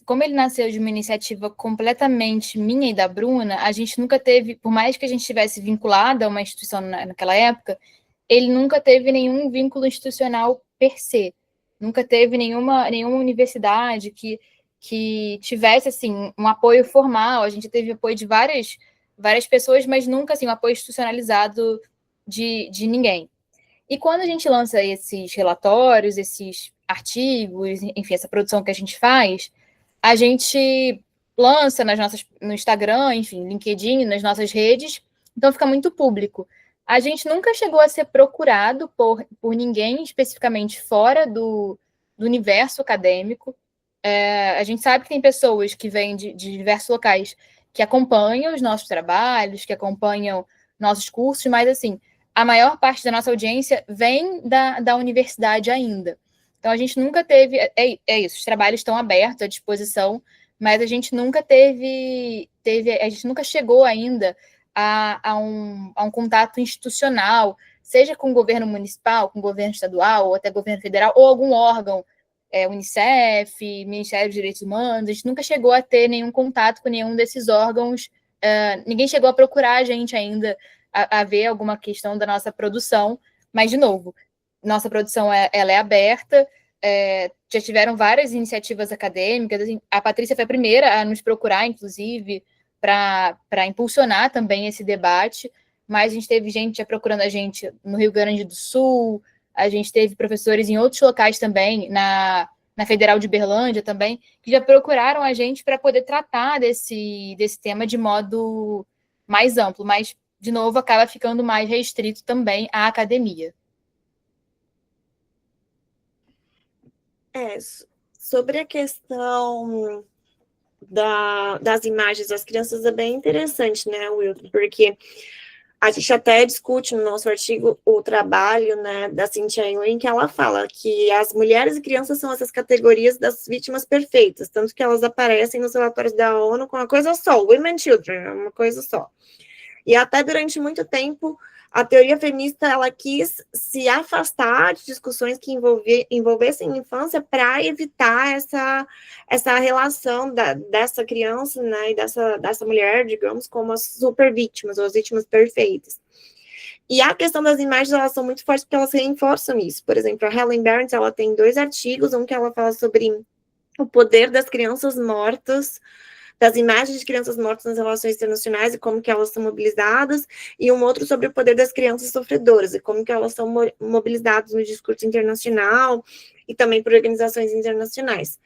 como ele nasceu de uma iniciativa completamente minha e da Bruna, a gente nunca teve, por mais que a gente estivesse vinculada a uma instituição naquela época, ele nunca teve nenhum vínculo institucional per se. Nunca teve nenhuma universidade que tivesse, assim, um apoio formal. A gente teve apoio de várias pessoas, mas nunca, assim, um apoio institucionalizado de ninguém. E quando a gente lança esses relatórios, esses artigos, enfim, essa produção que a gente lança no Instagram, enfim, LinkedIn, nas nossas redes, então fica muito público. A gente nunca chegou a ser procurado por ninguém especificamente fora do universo acadêmico. A gente sabe que tem pessoas que vêm de diversos locais que acompanham os nossos trabalhos, que acompanham nossos cursos, mas, assim, a maior parte da nossa audiência vem da universidade ainda. Então, a gente nunca teve... É isso, os trabalhos estão abertos à disposição, mas a gente nunca a gente nunca chegou ainda a um contato institucional, seja com o governo municipal, com o governo estadual, ou até governo federal, ou algum órgão, Unicef, Ministério dos Direitos Humanos. A gente nunca chegou a ter nenhum contato com nenhum desses órgãos, ninguém chegou a procurar a gente ainda a ver alguma questão da nossa produção, mas, de novo, nossa produção ela é aberta, já tiveram várias iniciativas acadêmicas, assim, a Patrícia foi a primeira a nos procurar, inclusive, para impulsionar também esse debate, mas a gente teve gente já procurando a gente no Rio Grande do Sul, a gente teve professores em outros locais também, na Federal de Berlândia também, que já procuraram a gente para poder tratar desse tema de modo mais amplo, mas, de novo, acaba ficando mais restrito também à academia. Sobre a questão das imagens das crianças é bem interessante, né, Wilton? Porque a gente até discute no nosso artigo o trabalho, né, da Cynthia Ewing, que ela fala que as mulheres e crianças são essas categorias das vítimas perfeitas, tanto que elas aparecem nos relatórios da ONU com uma coisa só, Women and Children, uma coisa só. E até durante muito tempo, a teoria feminista ela quis se afastar de discussões que envolvessem a infância para evitar essa relação dessa criança, né, e dessa mulher, digamos, como as super vítimas, ou as vítimas perfeitas. E a questão das imagens, elas são muito fortes porque elas reforçam isso. Por exemplo, a Helen Barnes, ela tem 2 artigos, um que ela fala sobre o poder das crianças mortas, das imagens de crianças mortas nas relações internacionais e como que elas são mobilizadas, e um outro sobre o poder das crianças sofredoras e como que elas são mobilizadas no discurso internacional e também por organizações internacionais.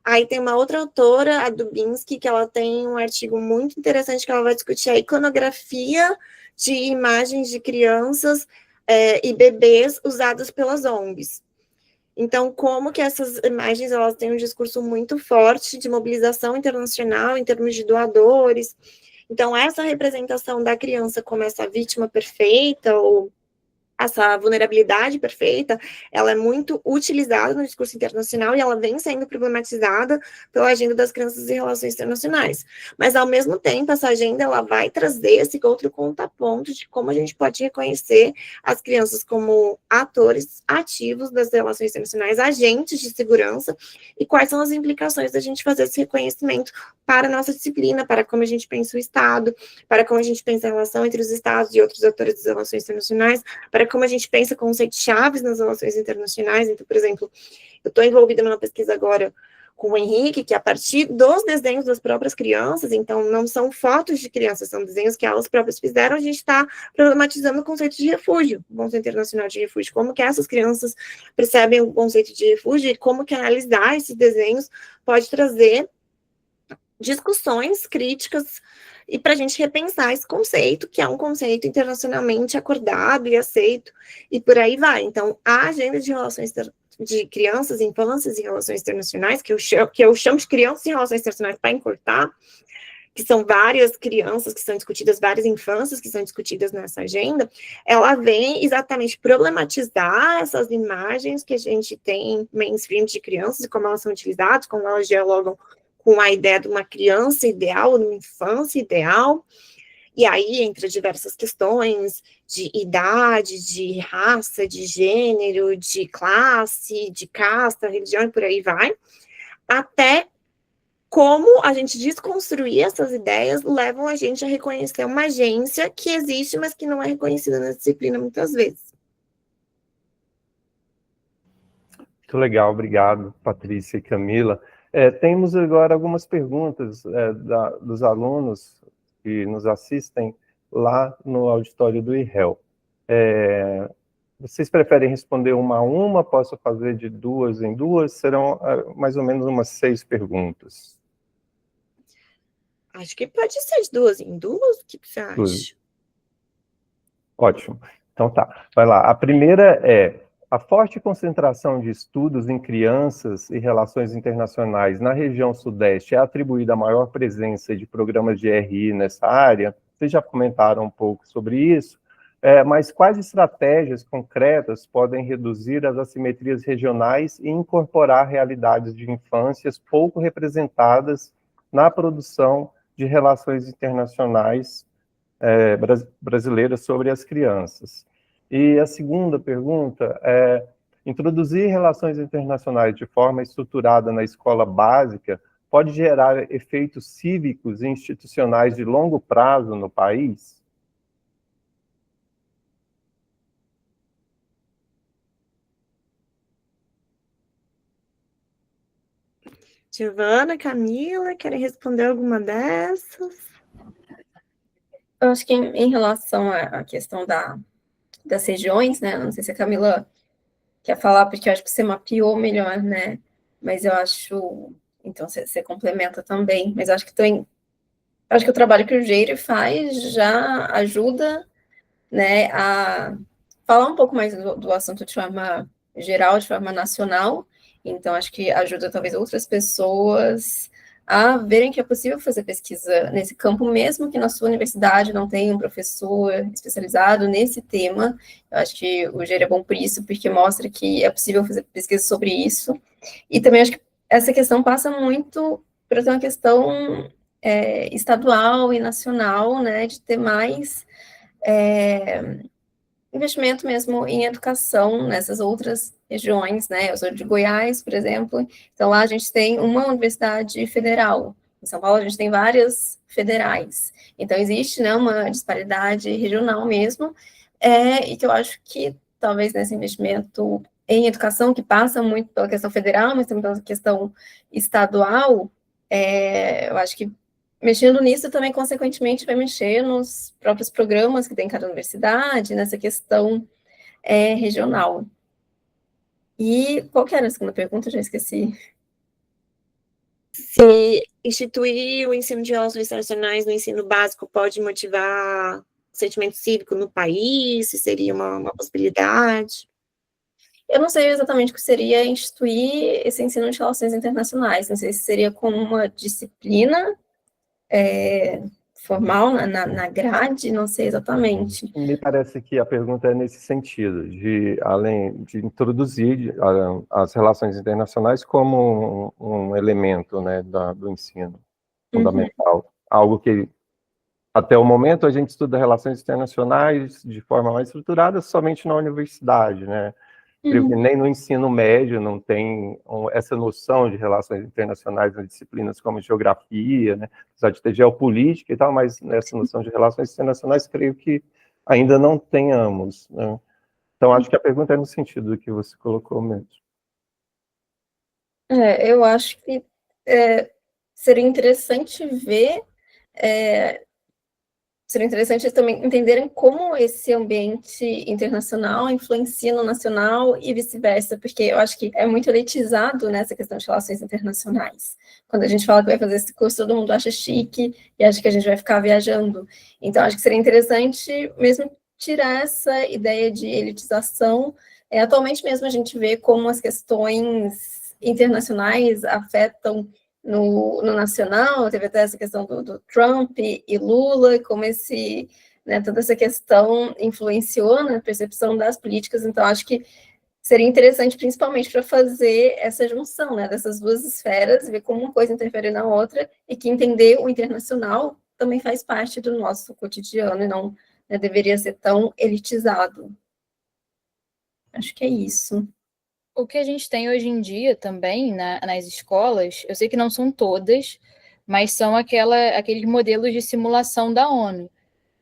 Aí tem uma outra autora, a Dubinsky, que ela tem um artigo muito interessante que ela vai discutir a iconografia de imagens de crianças e bebês usadas pelas ONGs. Então, como que essas imagens, elas têm um discurso muito forte de mobilização internacional em termos de doadores. Então, essa representação da criança como essa vítima perfeita, ou essa vulnerabilidade perfeita, ela é muito utilizada no discurso internacional e ela vem sendo problematizada pela agenda das crianças e relações internacionais. Mas, ao mesmo tempo, essa agenda ela vai trazer esse outro contraponto de como a gente pode reconhecer as crianças como atores ativos das relações internacionais, agentes de segurança, e quais são as implicações da gente fazer esse reconhecimento para a nossa disciplina, para como a gente pensa o Estado, para como a gente pensa a relação entre os Estados e outros atores das relações internacionais, para como a gente pensa conceitos chaves nas relações internacionais. Então, por exemplo, eu estou envolvida numa pesquisa agora com o Henrique, que é a partir dos desenhos das próprias crianças, então não são fotos de crianças, são desenhos que elas próprias fizeram, a gente está problematizando o conceito de refúgio, o conceito internacional de refúgio, como que essas crianças percebem o conceito de refúgio e como que analisar esses desenhos pode trazer discussões críticas e para a gente repensar esse conceito, que é um conceito internacionalmente acordado e aceito, e por aí vai. Então, a agenda de relações de crianças, infâncias e relações internacionais, que eu chamo de crianças e relações internacionais para encurtar, que são várias crianças que são discutidas, várias infâncias que são discutidas nessa agenda, ela vem exatamente problematizar essas imagens que a gente tem mainstream de crianças e como elas são utilizadas, como elas dialogam com a ideia de uma criança ideal, de uma infância ideal, e aí entra diversas questões de idade, de raça, de gênero, de classe, de casta, religião e por aí vai, até como a gente desconstruir essas ideias levam a gente a reconhecer uma agência que existe, mas que não é reconhecida na disciplina muitas vezes. Muito legal, obrigado, Patrícia e Camila. Temos agora algumas perguntas dos alunos que nos assistem lá no auditório do IREL. Vocês preferem responder uma a uma? Posso fazer de duas em duas? Serão mais ou menos umas 6 perguntas. Acho que pode ser de duas em duas, o que você acha? Duas. Ótimo. Então tá, vai lá. A primeira é: a forte concentração de estudos em crianças e relações internacionais na região sudeste é atribuída à maior presença de programas de RI nessa área? Vocês já comentaram um pouco sobre isso, mas quais estratégias concretas podem reduzir as assimetrias regionais e incorporar realidades de infâncias pouco representadas na produção de relações internacionais brasileiras sobre as crianças? E a segunda pergunta é: introduzir relações internacionais de forma estruturada na escola básica pode gerar efeitos cívicos e institucionais de longo prazo no país? Giovana, Camila, querem responder alguma dessas? Eu acho que em relação à questão das regiões, né? Não sei se a Camila quer falar, porque eu acho que você mapeou melhor, né? Mas eu acho... Então, você complementa também. Mas eu acho que também... Acho que o trabalho que o Geire faz já ajuda, né, a falar um pouco mais do assunto de forma geral, de forma nacional. Então, acho que ajuda talvez outras pessoas a verem que é possível fazer pesquisa nesse campo, mesmo que na sua universidade não tenha um professor especializado nesse tema. Eu acho que o Geire é bom por isso, porque mostra que é possível fazer pesquisa sobre isso. E também acho que essa questão passa muito por uma questão estadual e nacional, né, de ter mais investimento mesmo em educação nessas outras regiões, né? Eu sou de Goiás, por exemplo, então lá a gente tem uma universidade federal. Em São Paulo a gente tem várias federais. Então existe, né, uma disparidade regional mesmo, e que eu acho que talvez nesse investimento em educação, que passa muito pela questão federal, mas também pela questão estadual, eu acho que mexendo nisso também, consequentemente, vai mexer nos próprios programas que tem cada universidade, nessa questão regional. E qual que era a segunda pergunta? Eu já esqueci. Se instituir o ensino de relações internacionais no ensino básico pode motivar o sentimento cívico no país, se seria uma possibilidade? Eu não sei exatamente o que seria instituir esse ensino de relações internacionais, não sei se seria como uma disciplina formal na grade, não sei exatamente. Me parece que a pergunta é nesse sentido, de além de introduzir as relações internacionais como um elemento, né, do ensino fundamental. Algo que, até o momento, a gente estuda relações internacionais de forma mais estruturada somente na universidade, né? Creio que nem no ensino médio não tem essa noção de relações internacionais nas disciplinas como geografia, né? Apesar de ter geopolítica e tal, mas essa noção de relações internacionais, creio que ainda não tenhamos, né? Então, acho que a pergunta é no sentido do que você colocou mesmo. Eu acho que seria interessante ver, seria interessante também entenderem como esse ambiente internacional influencia no nacional e vice-versa, porque eu acho que é muito elitizado nessa questão de relações internacionais. Quando a gente fala que vai fazer esse curso, todo mundo acha chique e acha que a gente vai ficar viajando. Então, acho que seria interessante mesmo tirar essa ideia de elitização. Atualmente mesmo a gente vê como as questões internacionais afetam no nacional, teve até essa questão do Trump e Lula, como toda essa questão influenciou na percepção das políticas. Então, acho que seria interessante, principalmente, para fazer essa junção, né, dessas duas esferas, ver como uma coisa interfere na outra, e que entender o internacional também faz parte do nosso cotidiano, e não deveria ser tão elitizado. Acho que é isso. O que a gente tem hoje em dia também nas escolas, eu sei que não são todas, mas são aqueles modelos de simulação da ONU,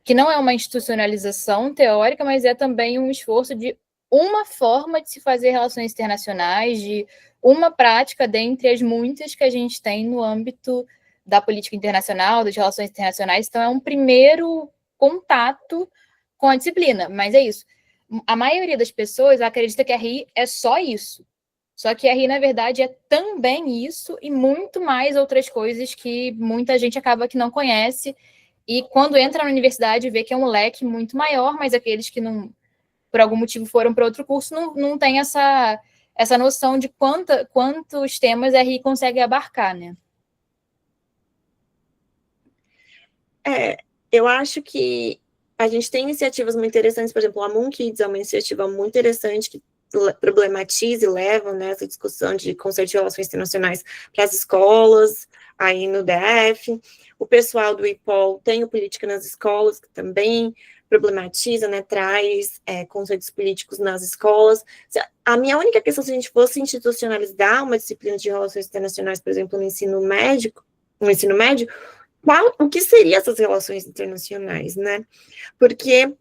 que não é uma institucionalização teórica, mas é também um esforço de uma forma de se fazer relações internacionais, de uma prática dentre as muitas que a gente tem no âmbito da política internacional, das relações internacionais. Então, é um primeiro contato com a disciplina, mas é isso. A maioria das pessoas acredita que a RI é só isso. Só que a RI, na verdade, é também isso e muito mais outras coisas que muita gente acaba que não conhece. E quando entra na universidade, vê que é um leque muito maior, mas aqueles que não, por algum motivo, foram para outro curso, não tem essa noção de quantos temas a RI consegue abarcar, né? Eu acho que a gente tem iniciativas muito interessantes, por exemplo, a Moon Kids é uma iniciativa muito interessante que problematiza e leva, né, essa discussão de conceito de relações internacionais para as escolas, aí no DF. O pessoal do IPOL tem o Política nas Escolas, que também problematiza, né, traz conceitos políticos nas escolas. A minha única questão, se a gente fosse institucionalizar uma disciplina de relações internacionais, por exemplo, no ensino médio, o que seriam essas relações internacionais, né? Porque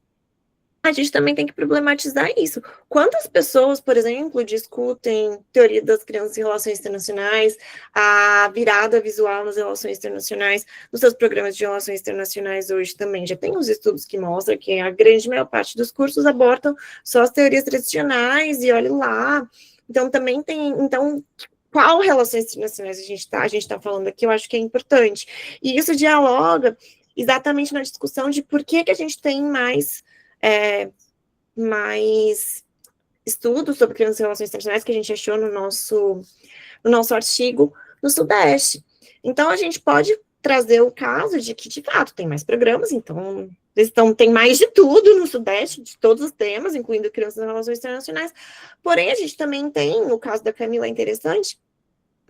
a gente também tem que problematizar isso. Quantas pessoas, por exemplo, discutem teoria das crianças em relações internacionais, a virada visual nas relações internacionais, nos seus programas de relações internacionais hoje também? Já tem uns estudos que mostram que a grande maior parte dos cursos abordam só as teorias tradicionais, e olhe lá. Então, também tem... Então, qual relações internacionais a gente tá falando aqui? Eu acho que é importante. E isso dialoga exatamente na discussão de por que a gente tem mais estudos sobre crianças e relações internacionais que a gente achou no nosso artigo no Sudeste. Então, a gente pode trazer o caso de que, de fato, tem mais programas, então tem mais de tudo no Sudeste, de todos os temas, incluindo crianças e relações internacionais. Porém, a gente também tem, no caso da Camila, é interessante,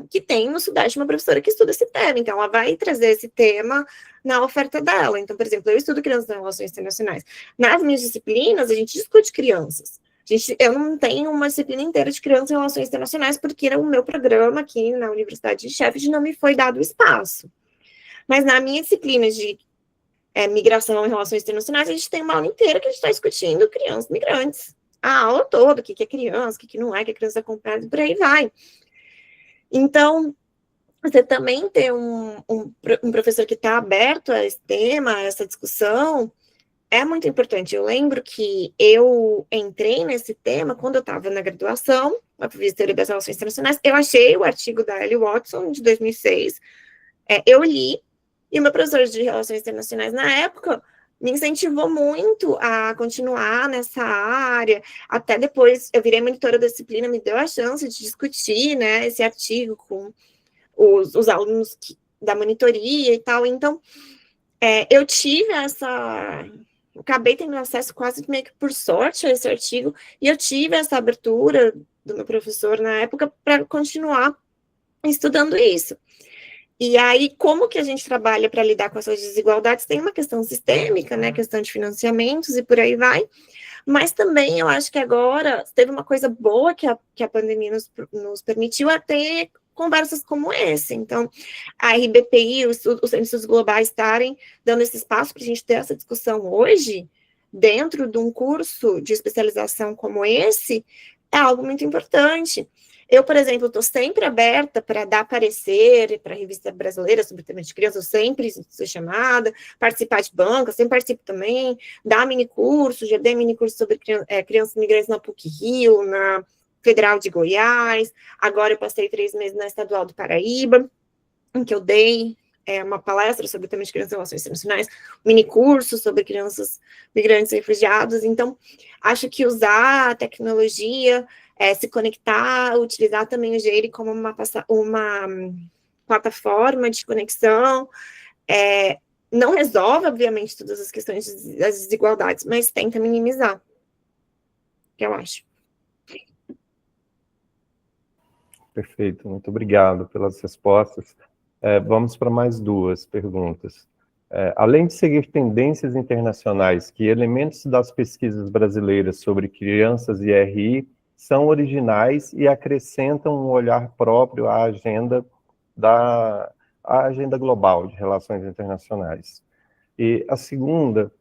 que tem no Sudeste uma professora que estuda esse tema, então ela vai trazer esse tema na oferta dela. Então, por exemplo, eu estudo crianças em relações internacionais. Nas minhas disciplinas, a gente discute crianças. Eu não tenho uma disciplina inteira de crianças em relações internacionais, porque o meu programa aqui na Universidade de Sheffield não me foi dado espaço. Mas na minha disciplina de migração em relações internacionais, a gente tem uma aula inteira que a gente está discutindo crianças migrantes. A aula toda, o que é criança, o que não é, que a criança é comprada, por aí vai. Então, você também ter um professor que está aberto a esse tema, a essa discussão, é muito importante. Eu lembro que eu entrei nesse tema quando eu estava na graduação, eu fiz Teoria das Relações Internacionais, eu achei o artigo da Ellie Watson, de 2006, eu li, e o meu professor de Relações Internacionais, na época, me incentivou muito a continuar nessa área. Até depois, eu virei monitora da disciplina, me deu a chance de discutir, né, esse artigo com os alunos da monitoria e tal. Então, Eu tive acabei tendo acesso quase meio que por sorte a esse artigo, e eu tive essa abertura do meu professor na época para continuar estudando isso. E aí, como que a gente trabalha para lidar com essas desigualdades? Tem uma questão sistêmica, né, questão de financiamentos e por aí vai, mas também eu acho que agora teve uma coisa boa que a pandemia nos permitiu a ter conversas como essa. Então, a RBPI, os Centros Globais estarem dando esse espaço para a gente ter essa discussão hoje, dentro de um curso de especialização como esse, é algo muito importante. Eu, por exemplo, estou sempre aberta para dar parecer para a revista brasileira sobre temas de criança, eu sempre sou chamada, participar de banca, sempre participo também, dar minicurso, já dei minicurso sobre crianças migrantes na PUC-Rio, na Federal de Goiás, agora eu passei 3 meses na Estadual do Paraíba, em que eu dei uma palestra sobre temas de crianças e relações internacionais, minicurso sobre crianças migrantes e refugiados. Então, acho que usar a tecnologia, se conectar, utilizar também o GEIRI como uma plataforma de conexão, não resolve, obviamente, todas as questões das desigualdades, mas tenta minimizar, que eu acho. Perfeito, muito obrigado pelas respostas. Vamos para mais 2 perguntas. Além de seguir tendências internacionais, que elementos das pesquisas brasileiras sobre crianças e RI são originais e acrescentam um olhar próprio à agenda global de relações internacionais? E a segunda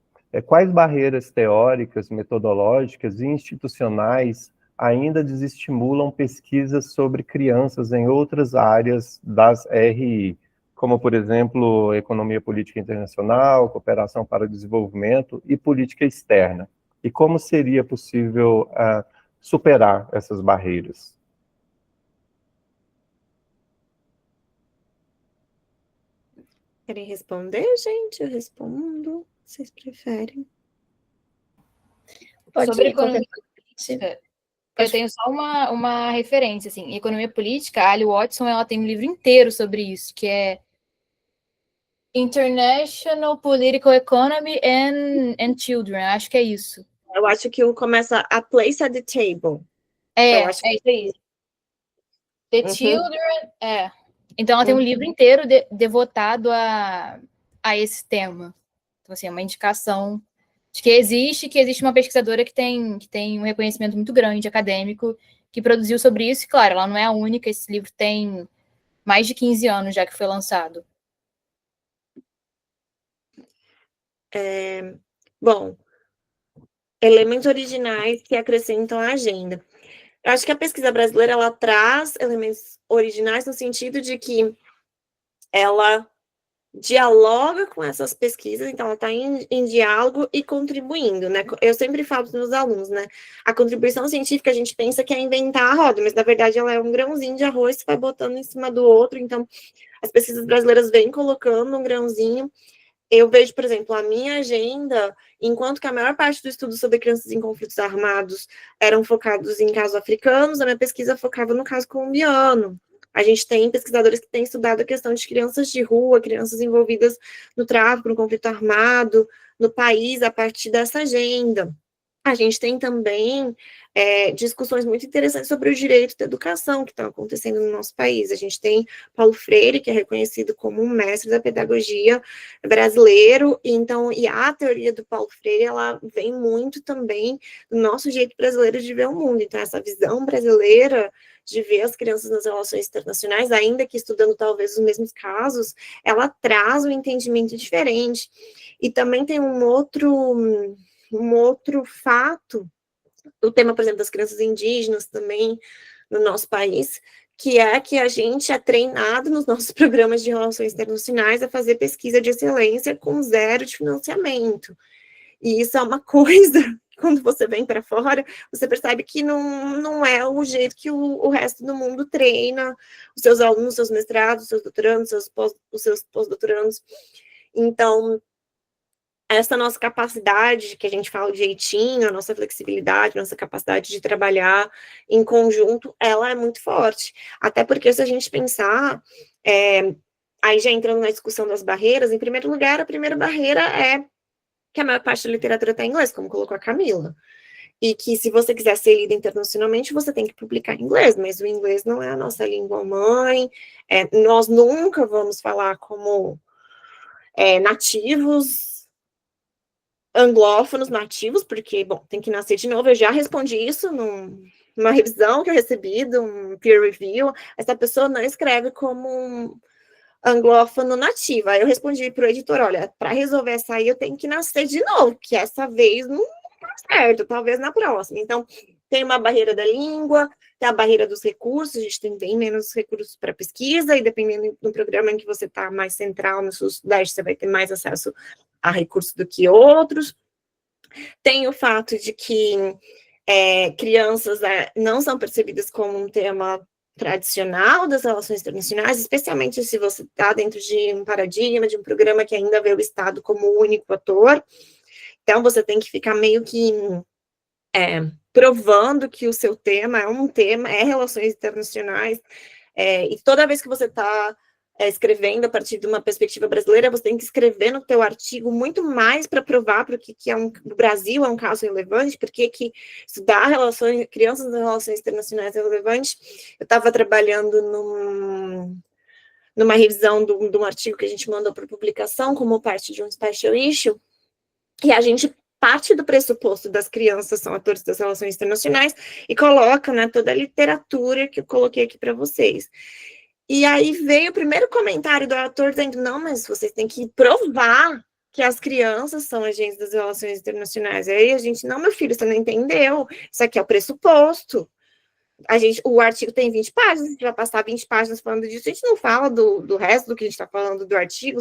quais barreiras teóricas, metodológicas e institucionais ainda desestimulam pesquisas sobre crianças em outras áreas das RI, como, por exemplo, economia política internacional, cooperação para o desenvolvimento e política externa? E como seria possível superar essas barreiras? Querem responder, gente? Eu respondo. Vocês preferem? Pode Sobre ir, qualquer economia, eu tenho só uma referência, assim, em economia política, a Ali Watson, ela tem um livro inteiro sobre isso, que é International Political Economy and Children, acho que é isso. Eu acho que começa a place at the table. É acho isso aí. The Children, Então, ela tem um livro inteiro devotado a esse tema. Então, assim, é uma indicação de que existe uma pesquisadora que tem um reconhecimento muito grande acadêmico, que produziu sobre isso, e claro, ela não é a única, esse livro tem mais de 15 anos já que foi lançado. Bom, elementos originais que acrescentam a agenda. Eu acho que a pesquisa brasileira, ela traz elementos originais no sentido de que ela dialoga com essas pesquisas, então ela está em diálogo e contribuindo, né? Eu sempre falo para os meus alunos, né? A contribuição científica, a gente pensa que é inventar a roda, mas na verdade ela é um grãozinho de arroz que vai botando em cima do outro, então as pesquisas brasileiras vêm colocando um grãozinho. Eu vejo, por exemplo, a minha agenda, enquanto que a maior parte do estudo sobre crianças em conflitos armados eram focados em casos africanos, a minha pesquisa focava no caso colombiano. A gente tem pesquisadores que têm estudado a questão de crianças de rua, crianças envolvidas no tráfico, no conflito armado, no país, a partir dessa agenda. A gente tem também discussões muito interessantes sobre o direito da educação que estão acontecendo no nosso país. A gente tem Paulo Freire, que é reconhecido como um mestre da pedagogia brasileiro, e a teoria do Paulo Freire, ela vem muito também do nosso jeito brasileiro de ver o mundo. Então, essa visão brasileira de ver as crianças nas relações internacionais, ainda que estudando talvez os mesmos casos, ela traz um entendimento diferente. E também tem um outro fato, o tema, por exemplo, das crianças indígenas também no nosso país, que é que a gente é treinado nos nossos programas de relações internacionais a fazer pesquisa de excelência com 0 de financiamento. E isso é uma coisa, quando você vem para fora, você percebe que não é o jeito que o resto do mundo treina os seus alunos, os seus mestrados, os seus doutorandos, os seus pós-doutorandos. Então, essa nossa capacidade, que a gente fala de jeitinho, a nossa flexibilidade, a nossa capacidade de trabalhar em conjunto, ela é muito forte. Até porque, se a gente pensar, aí já entrando na discussão das barreiras, em primeiro lugar, a primeira barreira é que a maior parte da literatura está em inglês, como colocou a Camila. E que se você quiser ser lida internacionalmente, você tem que publicar em inglês, mas o inglês não é a nossa língua mãe, nós nunca vamos falar como nativos, anglófonos nativos, porque, bom, tem que nascer de novo, eu já respondi isso numa revisão que eu recebi, de um peer review, essa pessoa não escreve como um anglófono nativo. Aí eu respondi para o editor, olha, para resolver essa aí eu tenho que nascer de novo, que essa vez não tá certo, talvez na próxima. Então, tem uma barreira da língua, tem a barreira dos recursos, a gente tem bem menos recursos para pesquisa, e dependendo do programa em que você está mais central no Sul-Sudeste, você vai ter mais acesso a recursos do que outros. Tem o fato de que crianças não são percebidas como um tema tradicional das relações internacionais, especialmente se você está dentro de um paradigma, de um programa que ainda vê o Estado como o único ator. Então, você tem que ficar meio que provando que o seu tema é relações internacionais, e toda vez que você está escrevendo a partir de uma perspectiva brasileira, você tem que escrever no teu artigo muito mais para provar para que o Brasil é um caso relevante, porque que estudar crianças nas relações internacionais é relevante. Eu estava trabalhando numa revisão de um artigo que a gente mandou para publicação como parte de um special issue, e a gente parte do pressuposto das crianças são atores das relações internacionais e coloca, né, toda a literatura que eu coloquei aqui para vocês. E aí veio o primeiro comentário do autor dizendo, não, mas vocês têm que provar que as crianças são agentes das relações internacionais. Aí a gente, não, meu filho, você não entendeu, isso aqui é o pressuposto. O artigo tem 20 páginas, a gente vai passar 20 páginas falando disso, a gente não fala do resto do que a gente está falando do artigo.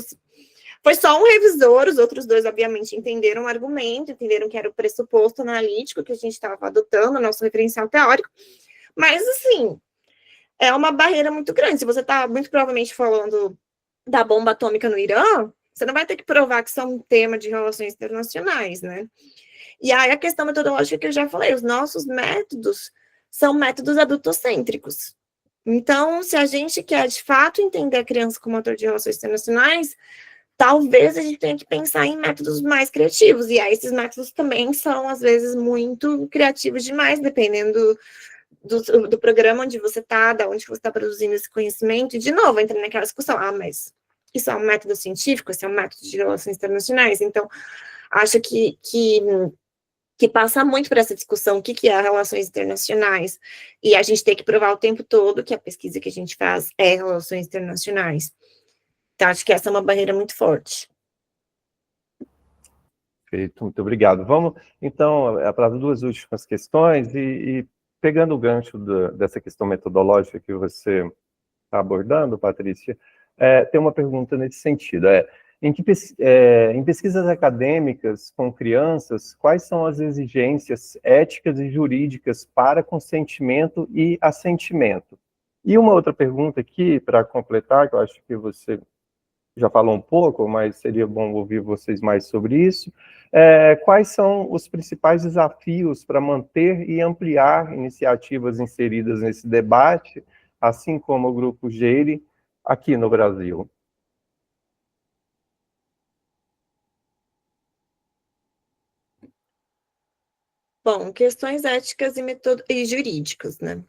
Foi só um revisor, os outros dois, obviamente, entenderam o argumento, entenderam que era o pressuposto analítico que a gente estava adotando, nosso referencial teórico, mas, assim, é uma barreira muito grande. Se você está, muito provavelmente, falando da bomba atômica no Irã, você não vai ter que provar que isso é um tema de relações internacionais, né? E aí a questão metodológica que eu já falei, os nossos métodos são métodos adultocêntricos. Então, se a gente quer, de fato, entender a criança como ator de relações internacionais, talvez a gente tenha que pensar em métodos mais criativos. E aí esses métodos também são, às vezes, muito criativos demais, dependendo do programa onde você está, da onde você está produzindo esse conhecimento, e de novo, entra naquela discussão, mas isso é um método científico, isso é um método de relações internacionais, então, acho que passa muito por essa discussão, o que é relações internacionais, e a gente tem que provar o tempo todo que a pesquisa que a gente faz é relações internacionais. Então, acho que essa é uma barreira muito forte. Perfeito, muito obrigado. Vamos, então, para as duas últimas questões, e pegando o gancho dessa questão metodológica que você está abordando, Patrícia, tem uma pergunta nesse sentido. Em pesquisas acadêmicas com crianças, quais são as exigências éticas e jurídicas para consentimento e assentimento? E uma outra pergunta aqui, para completar, que eu acho que você já falou um pouco, mas seria bom ouvir vocês mais sobre isso. Quais são os principais desafios para manter e ampliar iniciativas inseridas nesse debate, assim como o Grupo GEIRE, aqui no Brasil? Bom, questões éticas e jurídicas, né?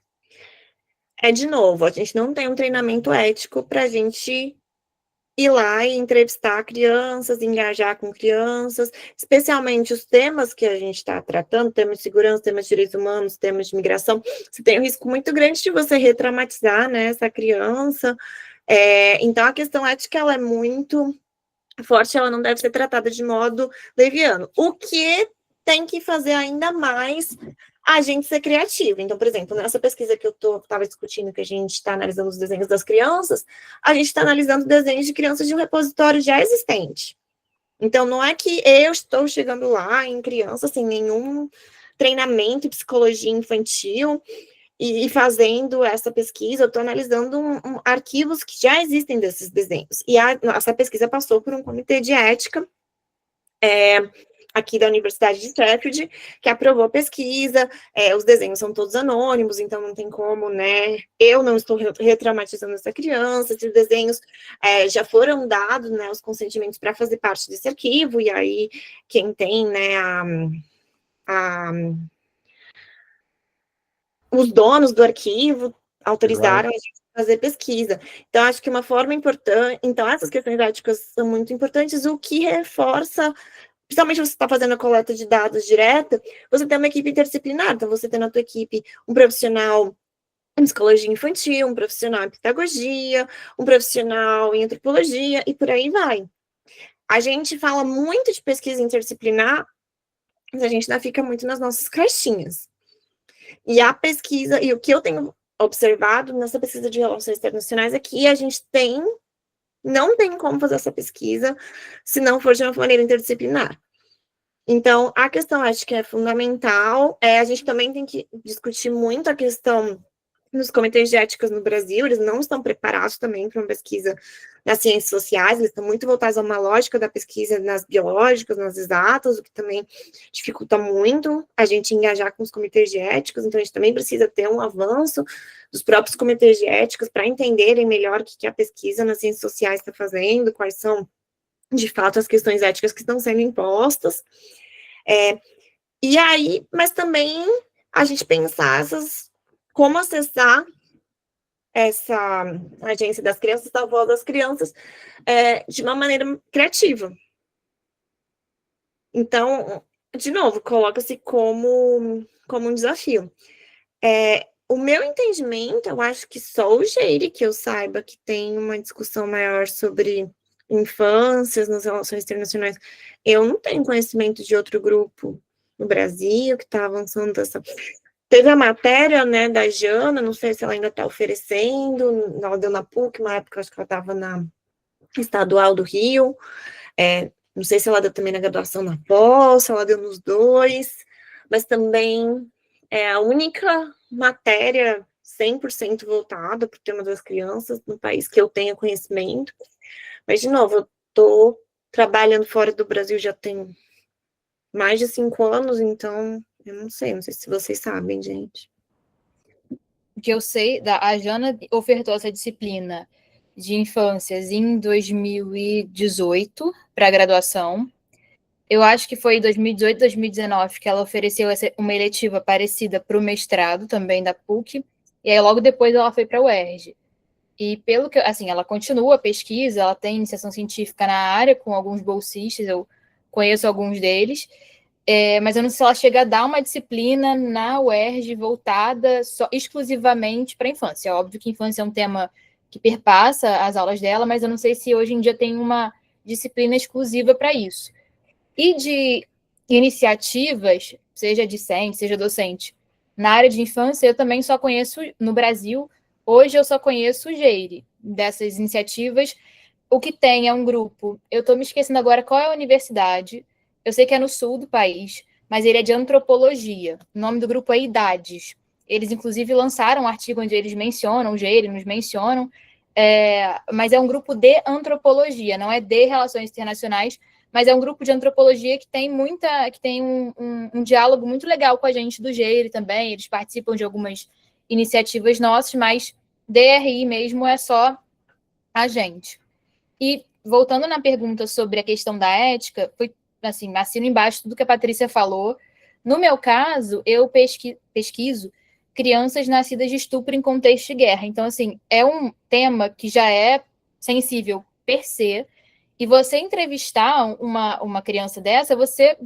De novo, a gente não tem um treinamento ético para a gente ir lá e entrevistar crianças, engajar com crianças, especialmente os temas que a gente está tratando, temas de segurança, temas de direitos humanos, temas de migração, você tem um risco muito grande de você retraumatizar, né, essa criança. Então, a questão ética, ela é muito forte, ela não deve ser tratada de modo leviano. O que tem que fazer ainda mais a gente ser criativo. Então, por exemplo, nessa pesquisa que eu estava discutindo, que a gente está analisando os desenhos das crianças, a gente está analisando desenhos de crianças de um repositório já existente. Então, não é que eu estou chegando lá em crianças sem nenhum treinamento em psicologia infantil e fazendo essa pesquisa, eu estou analisando arquivos que já existem desses desenhos. E essa pesquisa passou por um comitê de ética, aqui da Universidade de Sheffield, que aprovou a pesquisa. Os desenhos são todos anônimos, então não tem como, né? Eu não estou retraumatizando essa criança, esses desenhos já foram dados, né, os consentimentos para fazer parte desse arquivo, e aí quem tem, né, os donos do arquivo autorizaram a gente a fazer pesquisa. Então, acho que uma forma importante... Então, essas questões éticas são muito importantes, o que reforça, principalmente você está fazendo a coleta de dados direta, você tem uma equipe interdisciplinar, então você tem na tua equipe um profissional em psicologia infantil, um profissional em pedagogia, um profissional em antropologia, e por aí vai. A gente fala muito de pesquisa interdisciplinar, mas a gente ainda fica muito nas nossas caixinhas. E a pesquisa, e o que eu tenho observado nessa pesquisa de relações internacionais é que a gente não tem como fazer essa pesquisa se não for de uma maneira interdisciplinar. Então, a questão ética é fundamental. A gente também tem que discutir muito a questão nos comitês de éticas no Brasil, eles não estão preparados também para uma pesquisa nas ciências sociais, eles estão muito voltados a uma lógica da pesquisa nas biológicas, nas exatas, o que também dificulta muito a gente engajar com os comitês de éticas, então a gente também precisa ter um avanço dos próprios comitês de éticas para entenderem melhor o que a pesquisa nas ciências sociais está fazendo, quais são, de fato, as questões éticas que estão sendo impostas. E aí, mas também a gente pensar como acessar essa agência das crianças, da voz das crianças, de uma maneira criativa. Então, de novo, coloca-se como um desafio. O meu entendimento, eu acho que só o Geire, que eu saiba, que tem uma discussão maior sobre infâncias nas relações internacionais. Eu não tenho conhecimento de outro grupo no Brasil que está avançando dessa... Teve a matéria, né, da Jana, não sei se ela ainda está oferecendo, ela deu na PUC, uma época acho que ela estava na Estadual do Rio, não sei se ela deu também na graduação na pós, se ela deu nos dois, mas também é a única matéria 100% voltada para o tema das crianças no país que eu tenha conhecimento. Mas, de novo, eu estou trabalhando fora do Brasil já tem mais de 5 anos, então... Eu não sei se vocês sabem, gente. O que eu sei, a Jana ofertou essa disciplina de infâncias em 2018 para a graduação. Eu acho que foi em 2018, 2019 que ela ofereceu uma eletiva parecida para o mestrado também da PUC, e aí logo depois ela foi para a UERJ. E pelo que, assim, ela continua a pesquisa, ela tem iniciação científica na área com alguns bolsistas, eu conheço alguns deles, mas eu não sei se ela chega a dar uma disciplina na UERJ voltada exclusivamente para a infância. Óbvio que infância é um tema que perpassa as aulas dela, mas eu não sei se hoje em dia tem uma disciplina exclusiva para isso. E de iniciativas, seja discente, seja docente, na área de infância, eu também só conheço, no Brasil, hoje eu só conheço o Geire, dessas iniciativas. O que tem é um grupo, eu estou me esquecendo agora qual é a universidade, eu sei que é no sul do país, mas ele é de antropologia. O nome do grupo é Idades. Eles, inclusive, lançaram um artigo onde eles mencionam, o Geire nos mencionam, mas é um grupo de antropologia, não é de relações internacionais, mas é um grupo de antropologia que tem um diálogo muito legal com a gente do Geire também. Eles participam de algumas iniciativas nossas, mas DRI mesmo é só a gente. E voltando na pergunta sobre a questão da ética, foi assim, assino embaixo tudo que a Patrícia falou. No meu caso, eu pesquiso crianças nascidas de estupro em contexto de guerra. Então, assim, é um tema que já é sensível per se, e você entrevistar uma criança dessa, você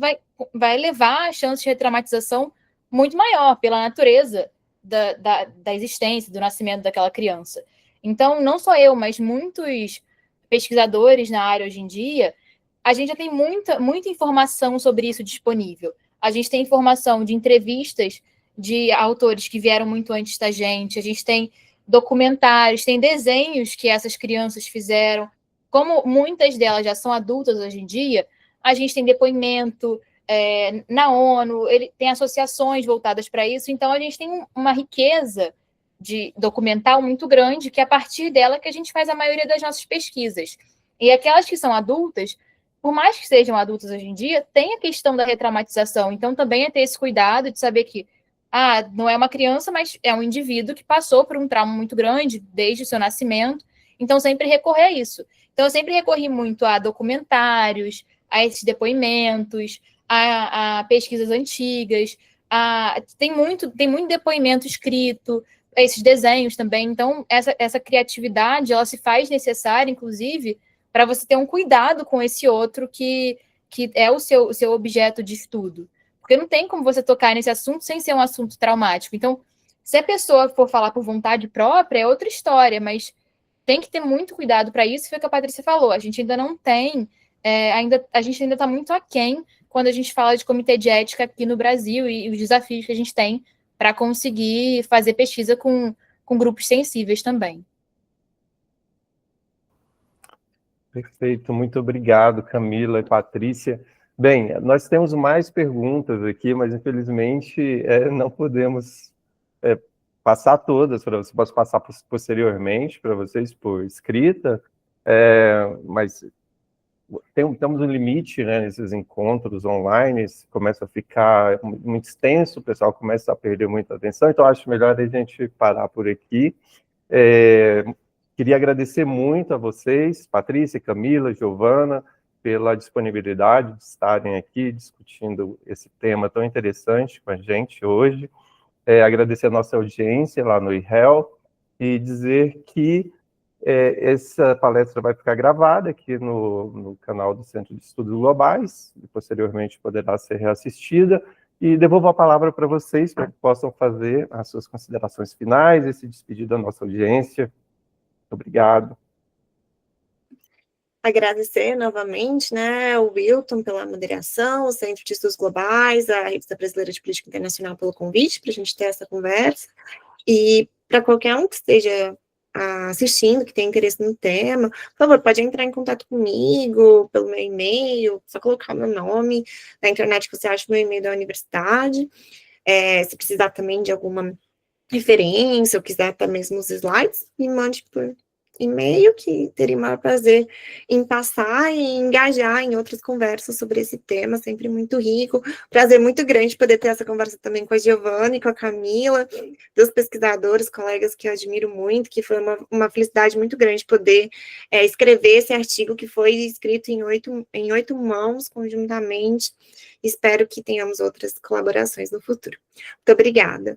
vai levar a chance de retraumatização muito maior pela natureza da existência, do nascimento daquela criança. Então, não só eu, mas muitos pesquisadores na área hoje em dia, a gente já tem muita informação sobre isso disponível. A gente tem informação de entrevistas de autores que vieram muito antes da gente, a gente tem documentários, tem desenhos que essas crianças fizeram. Como muitas delas já são adultas hoje em dia, a gente tem depoimento na ONU, tem associações voltadas para isso, então a gente tem uma riqueza de documental muito grande, que é a partir dela que a gente faz a maioria das nossas pesquisas. E aquelas que são adultas, por mais que sejam adultos hoje em dia, tem a questão da retraumatização. Então, também é ter esse cuidado de saber que não é uma criança, mas é um indivíduo que passou por um trauma muito grande desde o seu nascimento. Então, sempre recorrer a isso. Então, eu sempre recorri muito a documentários, a esses depoimentos, a pesquisas antigas, tem muito depoimento escrito, esses desenhos também. Então, essa criatividade, ela se faz necessária, inclusive, para você ter um cuidado com esse outro que é o seu objeto de estudo. Porque não tem como você tocar nesse assunto sem ser um assunto traumático. Então, se a pessoa for falar por vontade própria, é outra história, mas tem que ter muito cuidado para isso, foi o que a Patrícia falou. A gente ainda não tem, a gente ainda está muito aquém quando a gente fala de comitê de ética aqui no Brasil e os desafios que a gente tem para conseguir fazer pesquisa com grupos sensíveis também. Perfeito, muito obrigado, Camila e Patrícia. Bem, nós temos mais perguntas aqui, mas infelizmente não podemos passar todas para você. Posso passar posteriormente para vocês por escrita, mas temos um limite, né, nesses encontros online, começa a ficar muito extenso, o pessoal começa a perder muita atenção, então acho melhor a gente parar por aqui. Queria agradecer muito a vocês, Patrícia, Camila, Giovana, pela disponibilidade de estarem aqui discutindo esse tema tão interessante com a gente hoje. Agradecer a nossa audiência lá no IHEL e dizer que essa palestra vai ficar gravada aqui no canal do Centro de Estudos Globais, e posteriormente poderá ser reassistida, e devolvo a palavra para vocês, para que possam fazer as suas considerações finais e se despedir da nossa audiência. Obrigado. Agradecer novamente, né, o Wilton pela moderação, o Centro de Estudos Globais, a Revista Brasileira de Política Internacional pelo convite para a gente ter essa conversa, e para qualquer um que esteja assistindo, que tenha interesse no tema, por favor, pode entrar em contato comigo, pelo meu e-mail, só colocar o meu nome na internet que você acha o meu e-mail da universidade, se precisar também de alguma referência, ou quiser até mesmo os slides, me mande por e-mail, que teria o maior prazer em passar e engajar em outras conversas sobre esse tema, sempre muito rico. Prazer muito grande poder ter essa conversa também com a Giovana e com a Camila, dos pesquisadores, colegas que eu admiro muito, que foi uma felicidade muito grande poder escrever esse artigo que foi escrito em oito mãos, conjuntamente. Espero que tenhamos outras colaborações no futuro. Muito obrigada.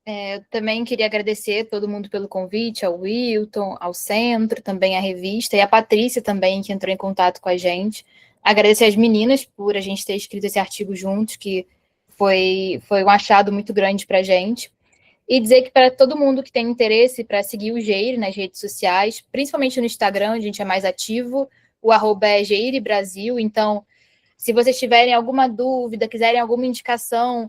Eu também queria agradecer todo mundo pelo convite, ao Wilton, ao Centro, também à revista, e a Patrícia também, que entrou em contato com a gente. Agradecer às meninas por a gente ter escrito esse artigo juntos, que foi um achado muito grande para a gente. E dizer que para todo mundo que tem interesse para seguir o Geire nas redes sociais, principalmente no Instagram, onde a gente é mais ativo, o @ é Geire Brasil. Então, se vocês tiverem alguma dúvida, quiserem alguma indicação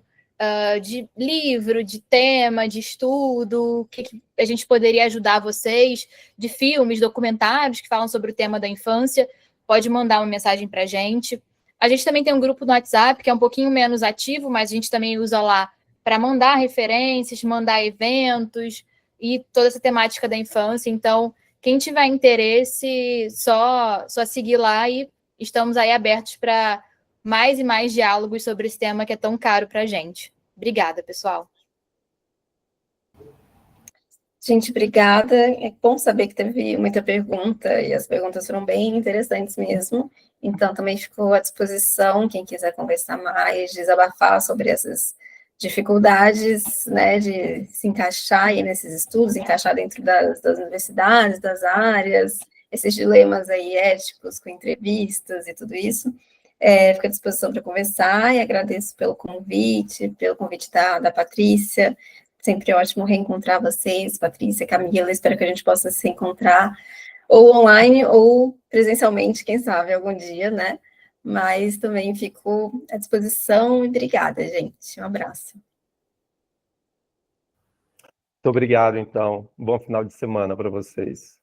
de livro, de tema, de estudo, que a gente poderia ajudar vocês, de filmes, documentários que falam sobre o tema da infância, pode mandar uma mensagem para a gente. A gente também tem um grupo no WhatsApp, que é um pouquinho menos ativo, mas a gente também usa lá para mandar referências, mandar eventos e toda essa temática da infância. Então, quem tiver interesse, só seguir lá, e estamos aí abertos para mais e mais diálogos sobre esse tema que é tão caro para a gente. Obrigada, pessoal. Gente, obrigada. É bom saber que teve muita pergunta, e as perguntas foram bem interessantes mesmo. Então, também ficou à disposição, quem quiser conversar mais, desabafar sobre essas dificuldades, né, de se encaixar aí nesses estudos, encaixar dentro das universidades, das áreas, esses dilemas aí éticos com entrevistas e tudo isso. Fico à disposição para conversar, e agradeço pelo convite da Patrícia. Sempre ótimo reencontrar vocês, Patrícia, Camila. Espero que a gente possa se encontrar ou online ou presencialmente, quem sabe, algum dia, né? Mas também fico à disposição, e obrigada, gente. Um abraço. Muito obrigado, então. Bom final de semana para vocês.